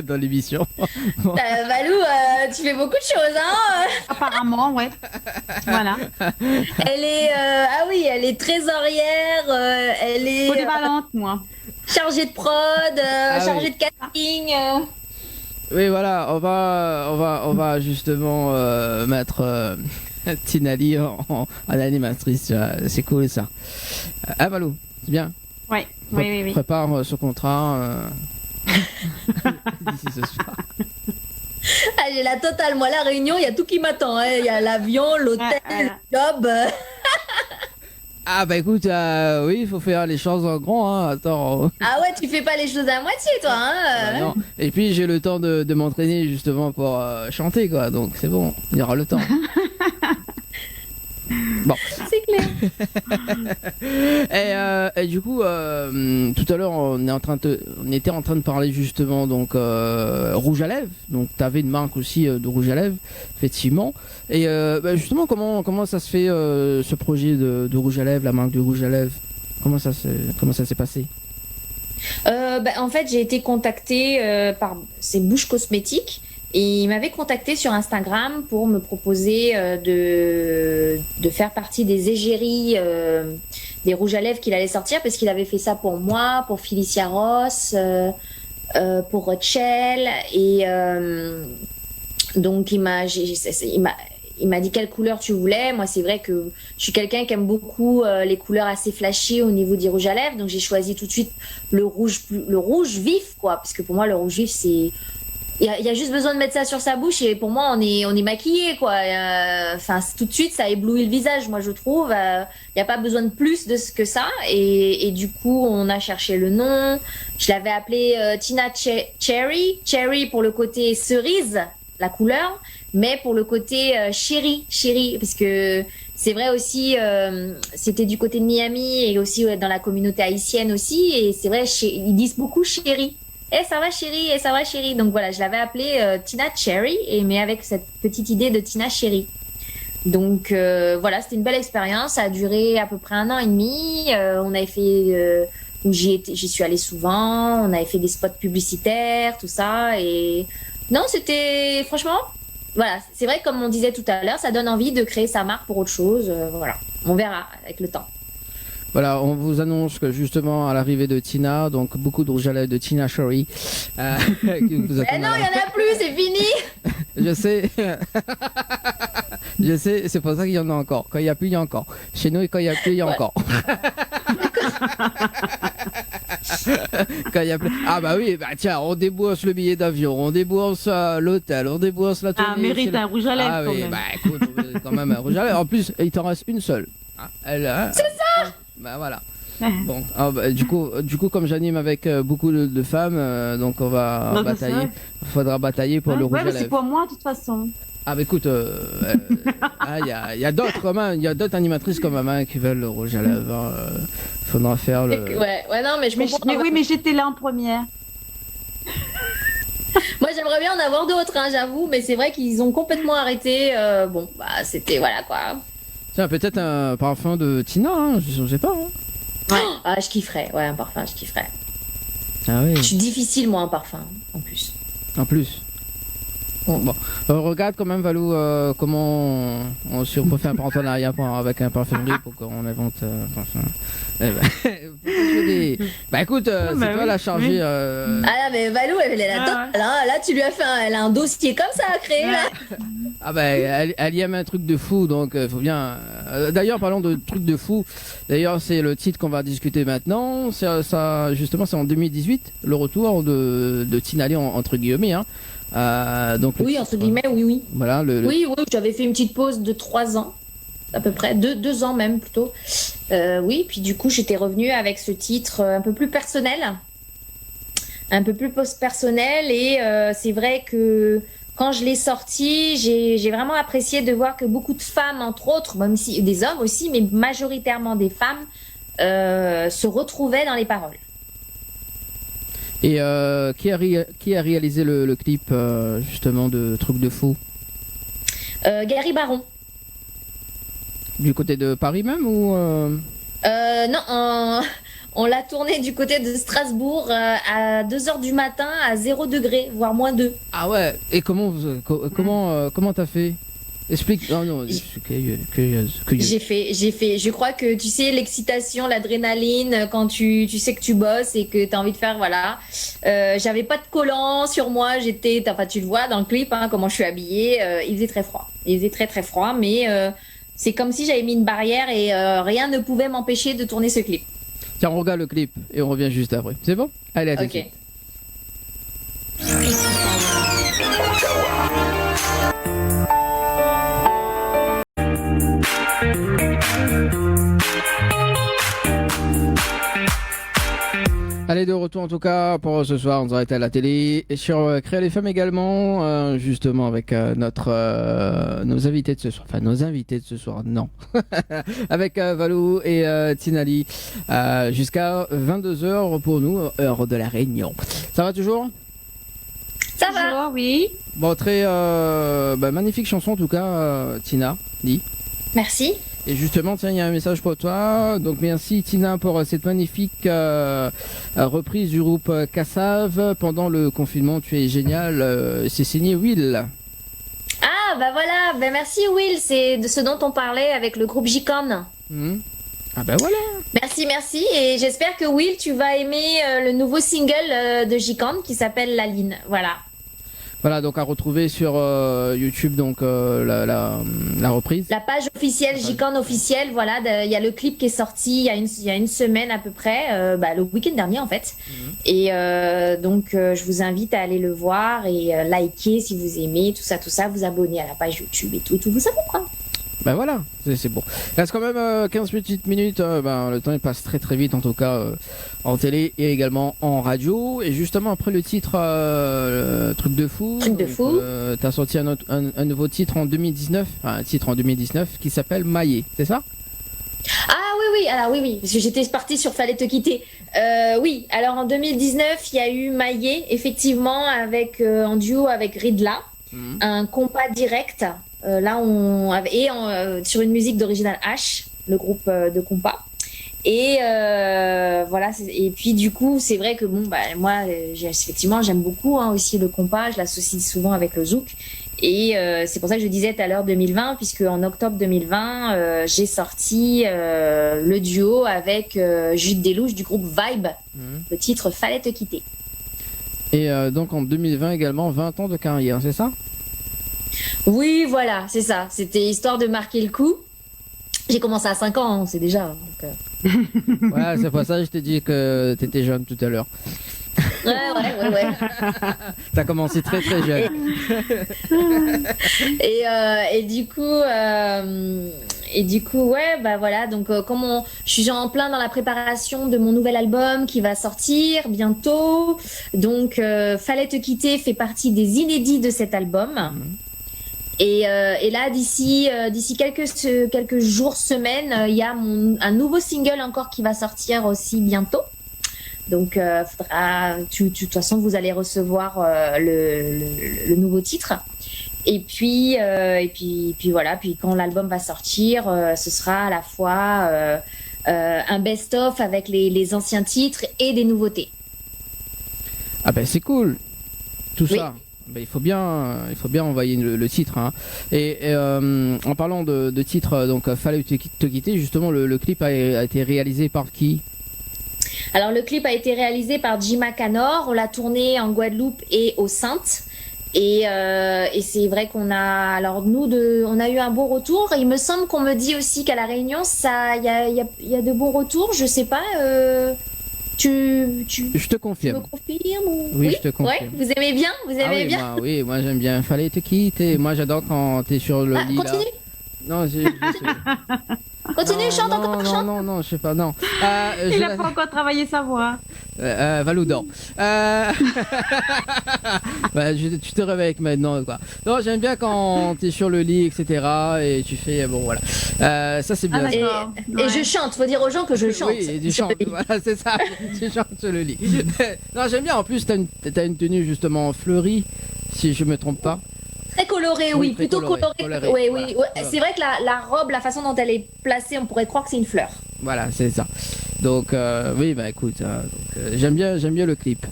Dans l'émission. Valou, tu fais beaucoup de choses, hein? Apparemment, ouais. Voilà. Elle est, elle est trésorière, elle est polyvalente, moi. Chargée de prod, chargée de casting. Oui, voilà, on va justement mettre Tinali en animatrice. C'est cool ça. Ah Valou, c'est bien. Ouais. Oui. Prépare ce contrat. D'ici ce soir. Ah, j'ai la totale, moi la Réunion, il y a tout qui m'attend, hein. Il y a l'avion, l'hôtel, le job. Ah bah écoute, oui, il faut faire les choses en grand, hein. Attends. Ah ouais, tu fais pas les choses à moitié, toi, hein. Non. Et puis j'ai le temps de m'entraîner justement pour chanter, quoi. Donc c'est bon, il y aura le temps. Bon. C'est clair. Et du coup, tout à l'heure, on était en train de parler justement donc rouge à lèvres. Donc, tu avais une marque aussi de rouge à lèvres, effectivement. Et justement, comment ça se fait ce projet de rouge à lèvres, la marque de rouge à lèvres? Comment ça s'est passé? En fait, j'ai été contactée par ces Bouches Cosmétiques. Et il m'avait contacté sur Instagram pour me proposer de faire partie des égéries des rouges à lèvres qu'il allait sortir, parce qu'il avait fait ça pour moi, pour Felicia Ross, pour Rachel. Et donc il m'a dit quelle couleur tu voulais. Moi, c'est vrai que je suis quelqu'un qui aime beaucoup les couleurs assez flashy au niveau des rouges à lèvres. Donc j'ai choisi tout de suite le rouge vif, quoi, parce que pour moi le rouge vif c'est... Il y a juste besoin de mettre ça sur sa bouche et pour moi on est maquillé, quoi. Enfin tout de suite ça éblouit le visage, moi je trouve. Il n'y a pas besoin de plus de ce que ça. Et du coup on a cherché le nom. Je l'avais appelé Tina Cherry pour le côté cerise, la couleur, mais pour le côté chéri, parce que c'est vrai aussi, c'était du côté de Miami et aussi dans la communauté haïtienne aussi. Et c'est vrai, ils disent beaucoup chéri. Ça va chérie. Donc voilà, je l'avais appelé Tina Cherry, mais avec cette petite idée de Tina Cherry. Donc voilà, c'était une belle expérience. Ça a duré à peu près 1 an et demi. On avait fait, où j'y suis allée souvent. On avait fait des spots publicitaires, tout ça. Et non, c'était franchement, voilà, c'est vrai, comme on disait tout à l'heure, ça donne envie de créer sa marque pour autre chose. Voilà, on verra avec le temps. Voilà, on vous annonce que justement à l'arrivée de Tina, donc beaucoup de rouge à lèvres de Tina Cherry. Mais non, il n'y en a plus, c'est fini. Je sais. Je sais, c'est pour ça qu'il y en a encore. Quand il n'y a plus, il y a encore. Chez nous, quand il n'y a plus, il y a encore. Quand il y a plus... Ah bah oui, bah tiens, on débourse le billet d'avion, on débourse l'hôtel, on débourse la tournée. Ah, mérite un rouge à lèvres. Ah quand oui, même. bah écoute, quand même un rouge à lèvres. En plus, il t'en reste une seule. C'est ça. Bah voilà. Bon, du coup, comme j'anime avec beaucoup de femmes, donc on va Donc, batailler. Il faudra batailler pour le rouge à mais c'est lèvres. pour moi de toute façon. Ah bah écoute, il y a d'autres il y a d'autres animatrices comme maman qui veulent le rouge à lèvres. Faudra faire le. Ouais, non, mais je comprends. Mais oui, mais j'étais là en première. Moi, j'aimerais bien en avoir d'autres, hein, j'avoue, mais c'est vrai qu'ils ont complètement arrêté. Bon, bah c'était voilà quoi. Tiens, peut-être un parfum de Tina, hein, je sais pas. Hein. Ouais. Ah, je kifferais, ouais, un parfum, je kifferais. Ah oui. Je suis difficile, moi, un parfum, en plus. En plus. Bon, regarde quand même Valou, comment si on peut faire un partenariat avec un parfumerie pour qu'on invente un parfum. Bah écoute, c'est toi la chargée. Ah là, mais Valou, elle est là, là, tu lui as fait elle a un dossier comme ça à créer là. Ah bah elle y aime un truc de fou, donc faut bien. D'ailleurs, parlons de trucs de fou. D'ailleurs, c'est le titre qu'on va discuter maintenant. Ça, justement, c'est en 2018, le retour de Tina Lee entre guillemets. Hein. Donc oui, entre guillemets, oui. Voilà, Oui, j'avais fait une petite pause de 3 ans, à peu près, 2 ans même plutôt. Oui, puis du coup, j'étais revenue avec ce titre un peu plus personnel, post-personnel, et c'est vrai que quand je l'ai sorti, j'ai vraiment apprécié de voir que beaucoup de femmes, entre autres, même si des hommes aussi, mais majoritairement des femmes, se retrouvaient dans les paroles. Et qui a réalisé le clip justement de Truc de fou? Gary Baron. Du côté de Paris même ou Non, on l'a tourné du côté de Strasbourg à 2h du matin à 0 degré, voire moins 2. Ah ouais. Et comment t'as fait? Explique. Non, je suis curieuse. J'ai fait. Je crois que tu sais l'excitation, l'adrénaline quand tu sais que tu bosses et que tu as envie de faire, voilà. J'avais pas de collant sur moi. Enfin, tu le vois dans le clip, hein, comment je suis habillée. Il faisait très froid. Il faisait très très froid, mais c'est comme si j'avais mis une barrière et rien ne pouvait m'empêcher de tourner ce clip. Tiens, on regarde le clip et on revient juste après. C'est bon? Allez, à tout de suite. Allez, de retour en tout cas pour ce soir en direct à la télé et sur Créole FM également, justement avec nos invités de ce soir. Enfin, nos invités de ce soir, non. Avec Valou et Tinali jusqu'à 22h pour nous, heure de la Réunion. Ça va toujours? Ça va, oui. Bon, très magnifique chanson en tout cas, Tina, dit. Merci. Et justement, tiens, il y a un message pour toi. Donc, merci Tina pour cette magnifique reprise du groupe Kassav. Pendant le confinement, tu es génial. C'est signé Will. Ah, bah voilà. Bah, merci Will. C'est de ce dont on parlait avec le groupe J-Con. Ah bah voilà. Merci. Et j'espère que Will, tu vas aimer le nouveau single de J-Con qui s'appelle La Ligne. Voilà. Voilà, donc à retrouver sur YouTube, donc la reprise. La page officielle, J-Con officielle, voilà, il y a le clip qui est sorti il y a une semaine à peu près, le week-end dernier en fait. Et donc je vous invite à aller le voir et liker si vous aimez, tout ça, vous abonner à la page YouTube et tout, vous savez quoi. Ben voilà, c'est bon. Il reste quand même 15 petites minutes. Le temps il passe très très vite en tout cas en télé et également en radio. Et justement après le titre Truc de fou. T'as sorti un nouveau titre en 2019, qui s'appelle Maillé, c'est ça? Ah oui, parce que j'étais partie sur Fallait te quitter. Oui, alors en 2019 il y a eu Maillé, effectivement en duo avec Ridla, un compas direct. Là, sur une musique d'Original H, le groupe de compas. Et voilà. Et puis du coup, c'est vrai que moi, effectivement, j'aime beaucoup aussi le compas. Je l'associe souvent avec le zouk. Et c'est pour ça que je disais tout à l'heure 2020, puisque en octobre 2020, j'ai sorti le duo avec Jude Delouche du groupe Vibe. Le titre Fallait te quitter. Et donc en 2020 également, 20 ans de carrière, c'est ça? Oui, voilà, c'est ça. C'était histoire de marquer le coup. J'ai commencé à 5 ans, c'est déjà. Ouais, c'est pour ça que je t'ai dit que t'étais jeune tout à l'heure. Ouais. T'as commencé très très jeune. Et du coup, ouais, bah voilà. Donc, je suis en plein dans la préparation de mon nouvel album qui va sortir bientôt. Donc, Fallait te quitter fait partie des inédits de cet album. Et là, d'ici quelques jours, semaines, il y a un nouveau single encore qui va sortir aussi bientôt. Donc, de toute façon, vous allez recevoir le nouveau titre. Et puis voilà. Puis quand l'album va sortir, ce sera à la fois un best-of avec les anciens titres et des nouveautés. Ah ben c'est cool, tout ça. Ben, il faut bien envoyer le titre. Hein. Et en parlant de titre, donc Fallait te quitter. Justement, le clip a été réalisé par qui? Alors le clip a été réalisé par Jima Canor. On l'a tourné en Guadeloupe et aux Saintes. Et c'est vrai qu'on a, on a eu un bon retour. Il me semble qu'on me dit aussi qu'à la Réunion, il y a de bons retours. Je sais pas. Je te confirme. Tu me confirmes ou... Oui, je te confirme. Ouais, vous aimez bien? Vous aimez bien? Oui, moi j'aime bien. Fallait te quitter. Moi j'adore quand t'es sur le lit. Continue. Là. Non, Continue, chante encore, chante. Non, je sais pas, non. Il a pas encore travaillé sa voix. Valoudan. Tu te réveilles maintenant, quoi. Non, j'aime bien quand t'es sur le lit, etc. Et tu fais, bon, voilà. Ça, c'est bien. Et je chante, faut dire aux gens que je chante. Oui, tu chantes, voilà, c'est ça. Tu chantes sur le lit. Non, j'aime bien. En plus, t'as une tenue, justement, fleurie, si je me trompe pas. Très colorée, oui, plutôt colorée. Oui, voilà. C'est vrai que la robe, la façon dont elle est placée, on pourrait croire que c'est une fleur. Voilà, c'est ça. Donc, oui, bah écoute, j'aime bien le clip.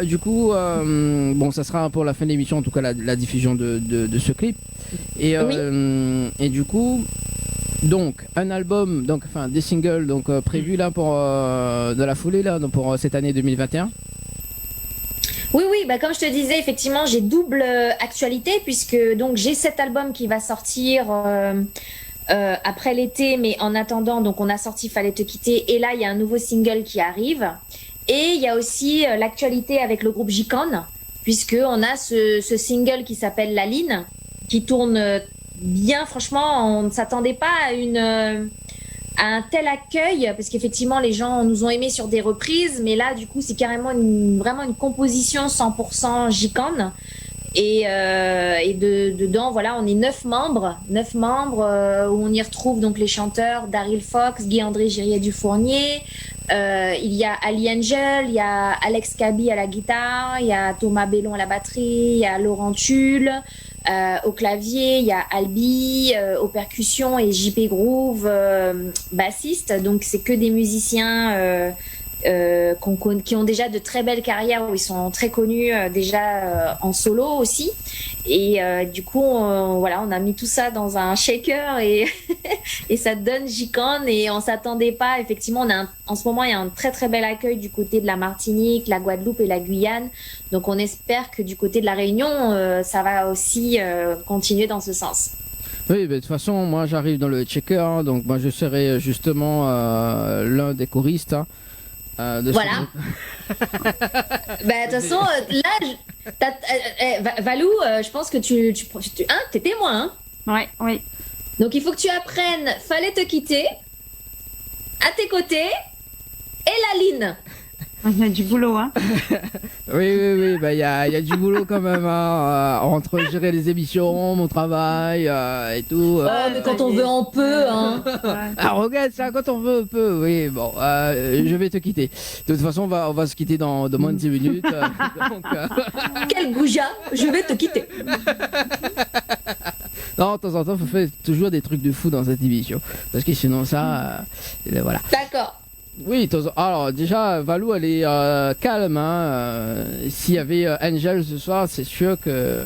Du coup, bon, ça sera pour la fin de l'émission, en tout cas, la diffusion de ce clip. Et, et du coup, donc, un album, donc, enfin, des singles, donc, prévus là pour de la foulée, là, donc, pour cette année 2021. Oui, bah comme je te disais, effectivement, j'ai double actualité puisque donc j'ai cet album qui va sortir après l'été, mais en attendant, donc on a sorti Fallait te quitter et là il y a un nouveau single qui arrive et il y a aussi l'actualité avec le groupe J-Con puisque on a ce single qui s'appelle La Ligne qui tourne bien. Franchement, on ne s'attendait pas à un tel accueil, parce qu'effectivement les gens nous ont aimés sur des reprises, mais là du coup c'est carrément vraiment une composition 100% J-Con. Et dedans, voilà, on est 9 membres où on y retrouve donc les chanteurs Daryl Fox, Guy-André Girier-Dufournier, il y a Ali Angel, il y a Alex Kaby à la guitare, il y a Thomas Bellon à la batterie, il y a Laurent Tulle au clavier, il y a Albi aux percussions et JP Groove bassiste. Donc c'est que des musiciens qui ont déjà de très belles carrières, où ils sont très connus déjà en solo aussi. Et du coup, on a mis tout ça dans un shaker et, et ça donne J-Con. Et on s'attendait pas, effectivement, en ce moment, il y a un très très bel accueil du côté de la Martinique, la Guadeloupe et la Guyane. Donc on espère que du côté de la Réunion, ça va aussi continuer dans ce sens. Oui, de toute façon, moi j'arrive dans le checker, hein, donc moi je serai justement l'un des choristes. Hein. Voilà. De toute façon, là, Valou, je pense que t'es témoin. Hein. Oui. Donc il faut que tu apprennes Fallait te quitter, À tes côtés et La Line. Il y a du boulot, hein. Oui, il y a du boulot quand même, hein, entre gérer les émissions, mon travail et tout. Mais quand on veut, on peut, hein. Alors regarde ça, quand on veut, on peut. Oui, bon, je vais te quitter. De toute façon, on va se quitter dans moins de 10 minutes. Quel goujat, je vais te quitter. Non, de temps en temps, il faut faire toujours des trucs de fou dans cette émission. Parce que sinon, ça, voilà. D'accord. Oui, alors déjà, Valou, elle est calme. Hein. S'il y avait Angel ce soir, c'est sûr que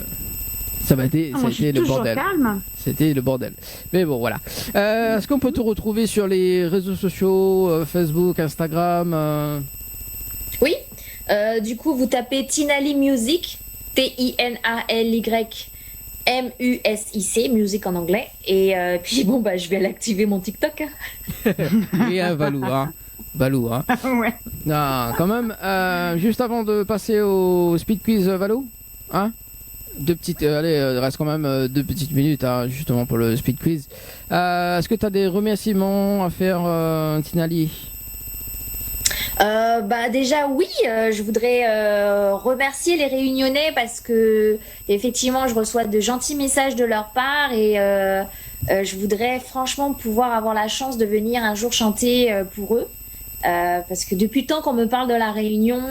ça a été le bordel. Calme. C'était le bordel. Mais bon, voilà. Est-ce qu'on peut te retrouver sur les réseaux sociaux, Facebook, Instagram Oui. Du coup, vous tapez Tinali Music, TINALY. MUSIC, musique en anglais. Et puis bon, je vais l'activer mon TikTok. Rien, Valou, hein. Valou, hein. Ouais. Non, quand même, juste avant de passer au speed quiz, Valou, hein. Il reste quand même 2 petites minutes, hein, justement pour le speed quiz. Est-ce que tu as des remerciements à faire, Tinali? Déjà oui, je voudrais remercier les Réunionnais parce que effectivement je reçois de gentils messages de leur part et je voudrais franchement pouvoir avoir la chance de venir un jour chanter pour eux parce que depuis le temps qu'on me parle de la Réunion,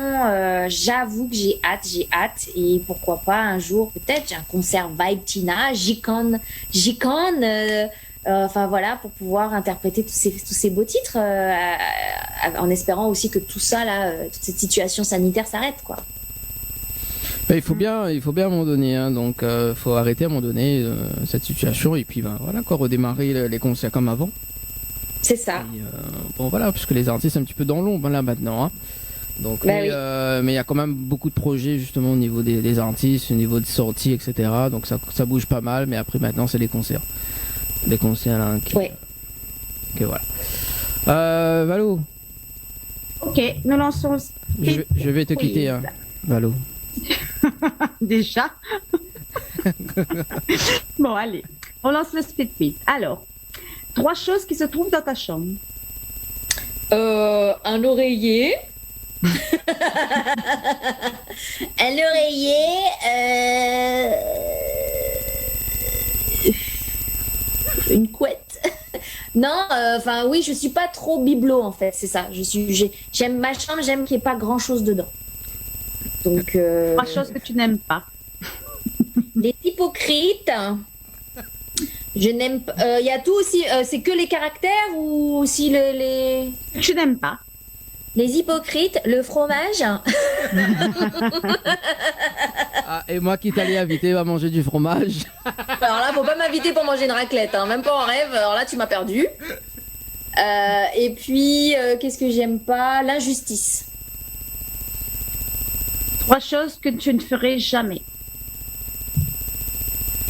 j'avoue que j'ai hâte et pourquoi pas un jour peut-être j'ai un concert Vibe Tina, J-Con, enfin voilà, pour pouvoir interpréter tous ces beaux titres en espérant aussi que tout ça là, toute cette situation sanitaire s'arrête quoi. Il faut bien à un moment donné, hein, donc faut arrêter à un moment donné cette situation et puis voilà quoi, redémarrer les concerts comme avant. C'est ça. Et, bon voilà, puisque les artistes sont un petit peu dans l'ombre là maintenant. Hein. Donc, mais il y a quand même beaucoup de projets justement au niveau des artistes, au niveau de sorties, etc. Donc ça bouge pas mal, mais après maintenant c'est les concerts. Les concerts là, que voilà. Valou. Ok, nous lançons. Je vais te quitter, hein, Valou. Déjà. Bon, allez, on lance le speed quiz. Alors, 3 choses qui se trouvent dans ta chambre. Un oreiller. Un oreiller. Une couette. Non, oui, je suis pas trop bibelot en fait, c'est ça. J'aime ma chambre, j'aime qu'il n'y ait pas grand chose dedans. Donc. 3 choses que tu n'aimes pas. Les hypocrites. Je n'aime pas. Il y a tout aussi. C'est que les caractères ou aussi les. Tu n'aimes pas. Les hypocrites, le fromage. Et moi qui t'allais inviter à manger du fromage. Alors là, faut pas m'inviter pour manger une raclette, hein, même pas en rêve. Alors là, tu m'as perdu. Et puis, qu'est-ce que j'aime pas? L'injustice. 3 choses que tu ne ferais jamais.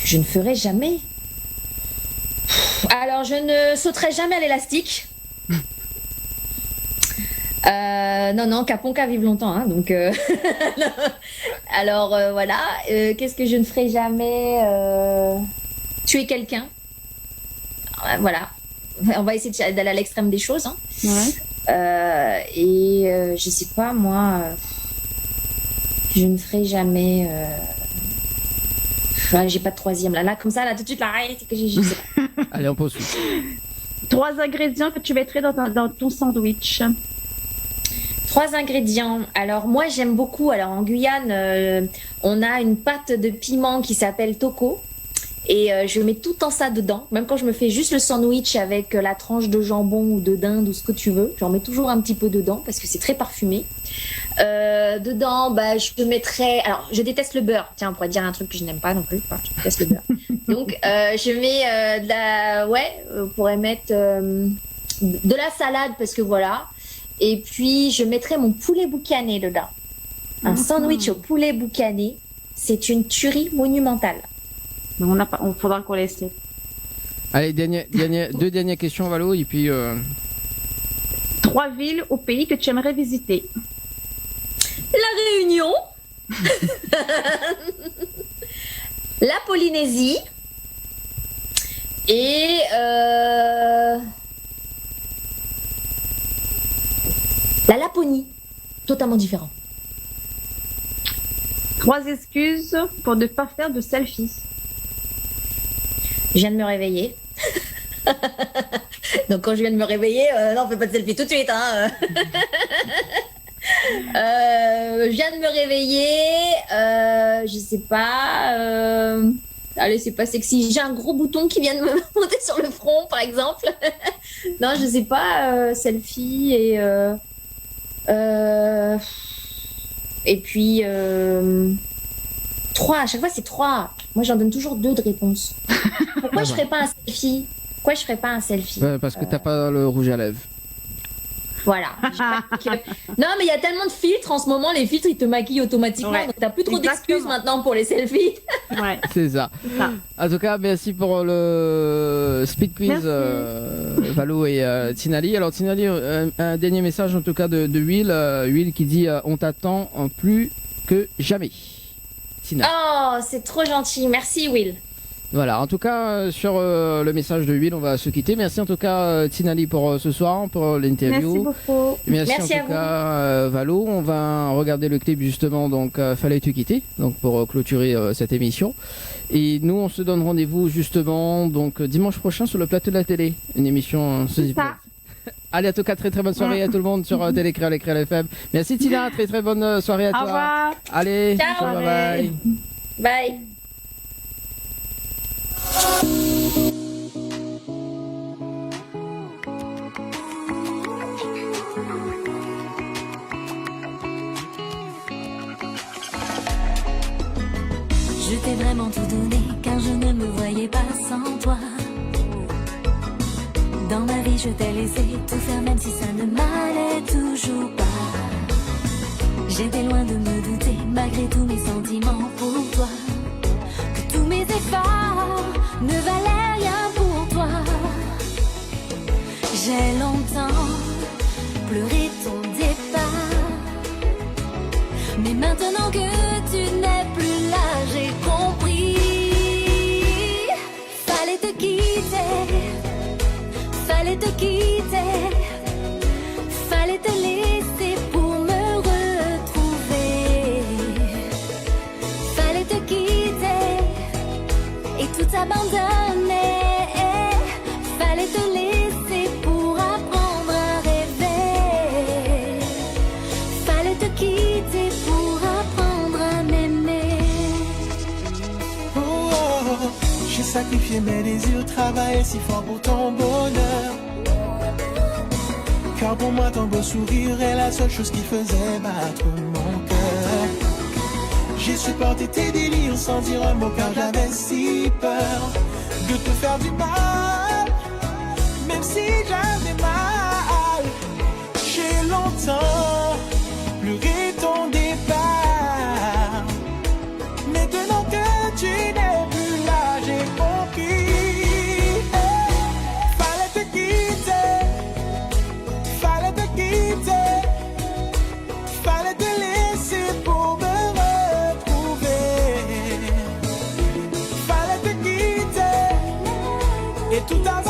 Je ne ferais jamais. Alors, je ne sauterai jamais à l'élastique. Non, Capon qu'à vivre longtemps, hein, donc. Alors voilà, qu'est-ce que je ne ferai jamais? Tuer quelqu'un. Voilà. on va essayer d'aller à l'extrême des choses. Hein. Ouais. Je sais pas, moi, je ne ferai jamais. Enfin, j'ai pas de troisième là, comme ça, là, tout de suite, là, c'est que je sais pas. Allez, on poursuit. 3 ingrédients que tu mettrais dans ton sandwich. 3 ingrédients. Alors moi j'aime beaucoup. Alors en Guyane, on a une pâte de piment qui s'appelle Toko. Et je mets tout en ça dedans. Même quand je me fais juste le sandwich avec la tranche de jambon ou de dinde ou ce que tu veux, j'en mets toujours un petit peu dedans parce que c'est très parfumé. Dedans, je mettrais... Alors, je déteste le beurre. Tiens, on pourrait dire un truc que je n'aime pas non plus. Enfin, je déteste le beurre. Donc, je mets de la... Ouais, on pourrait mettre de la salade parce que voilà. Et puis, je mettrais mon poulet boucané dedans. Un sandwich au poulet boucané, c'est une tuerie monumentale. On faudra qu'on l'essaie. Allez, deux dernières questions, Valo, et puis... 3 villes au pays que tu aimerais visiter. La Réunion, la Polynésie et la Laponie, totalement différent. 3 excuses pour ne pas faire de selfie. Je viens de me réveiller. Donc quand je viens de me réveiller, non, on fait pas de selfie tout de suite. Hein. Je viens de me réveiller, je sais pas. Allez, c'est pas sexy. J'ai un gros bouton qui vient de me monter sur le front, par exemple. Non, je sais pas. Selfie et puis 3. À chaque fois, c'est 3. Moi, j'en donne toujours 2 de réponse. Pourquoi je ferais pas un selfie? Pourquoi je ferais pas un selfie? Parce que t'as pas le rouge à lèvres. Voilà. Non, mais il y a tellement de filtres en ce moment, les filtres ils te maquillent automatiquement, donc t'as plus trop d'excuses maintenant pour les selfies. Ouais. C'est ça. En tout cas, merci pour le speed quiz, Valo et Tinali. Alors Tinali, un dernier message en tout cas de Will, Will qui dit on t'attend plus que jamais. Tina. Oh, c'est trop gentil. Merci Will. Voilà, en tout cas, sur le message de Will, on va se quitter. Merci en tout cas, Tinali, pour ce soir, pour l'interview. Merci beaucoup. Merci à en tout cas, Valo. On va regarder le clip justement, donc Fallait te quitter, donc pour clôturer cette émission. Et nous, on se donne rendez-vous justement, donc dimanche prochain sur le plateau de la télé, une émission sous hypnose. Allez, en tout cas, très très bonne soirée à tout le monde sur Télé Créole et Créole FM. Merci Tina, très très bonne soirée à toi. Au revoir. Allez, ciao, bye bye. Bye. Je t'ai vraiment tout donné car je ne me voyais pas sans toi. Dans ma vie je t'ai laissé tout faire même si ça ne m'allait toujours pas. J'étais loin de me douter malgré tous mes sentiments pour toi, que tous mes efforts ne valaient rien pour toi. J'ai longtemps pleuré ton départ, mais maintenant que tu n'es plus là, j'ai compris. Fallait te quitter, fallait te quitter, fallait te laisser pour me retrouver. Fallait te quitter et tout abandonner. Fallait te laisser pour apprendre à rêver. Fallait te quitter pour apprendre à m'aimer. Oh, j'ai sacrifié mes désirs, travaillé si fort pour ton bonheur. Car pour moi ton beau sourire est la seule chose qui faisait battre mon cœur. J'ai supporté tes délires sans dire un mot car j'avais si peur de te faire du mal, même si j'avais mal. J'ai longtemps pleuré ton départ, maintenant que tu n'es plus là, j'ai compris. Fallait te quitter, fallait te quitter, fallait te laisser pour me retrouver. Fallait te quitter et tout avoir.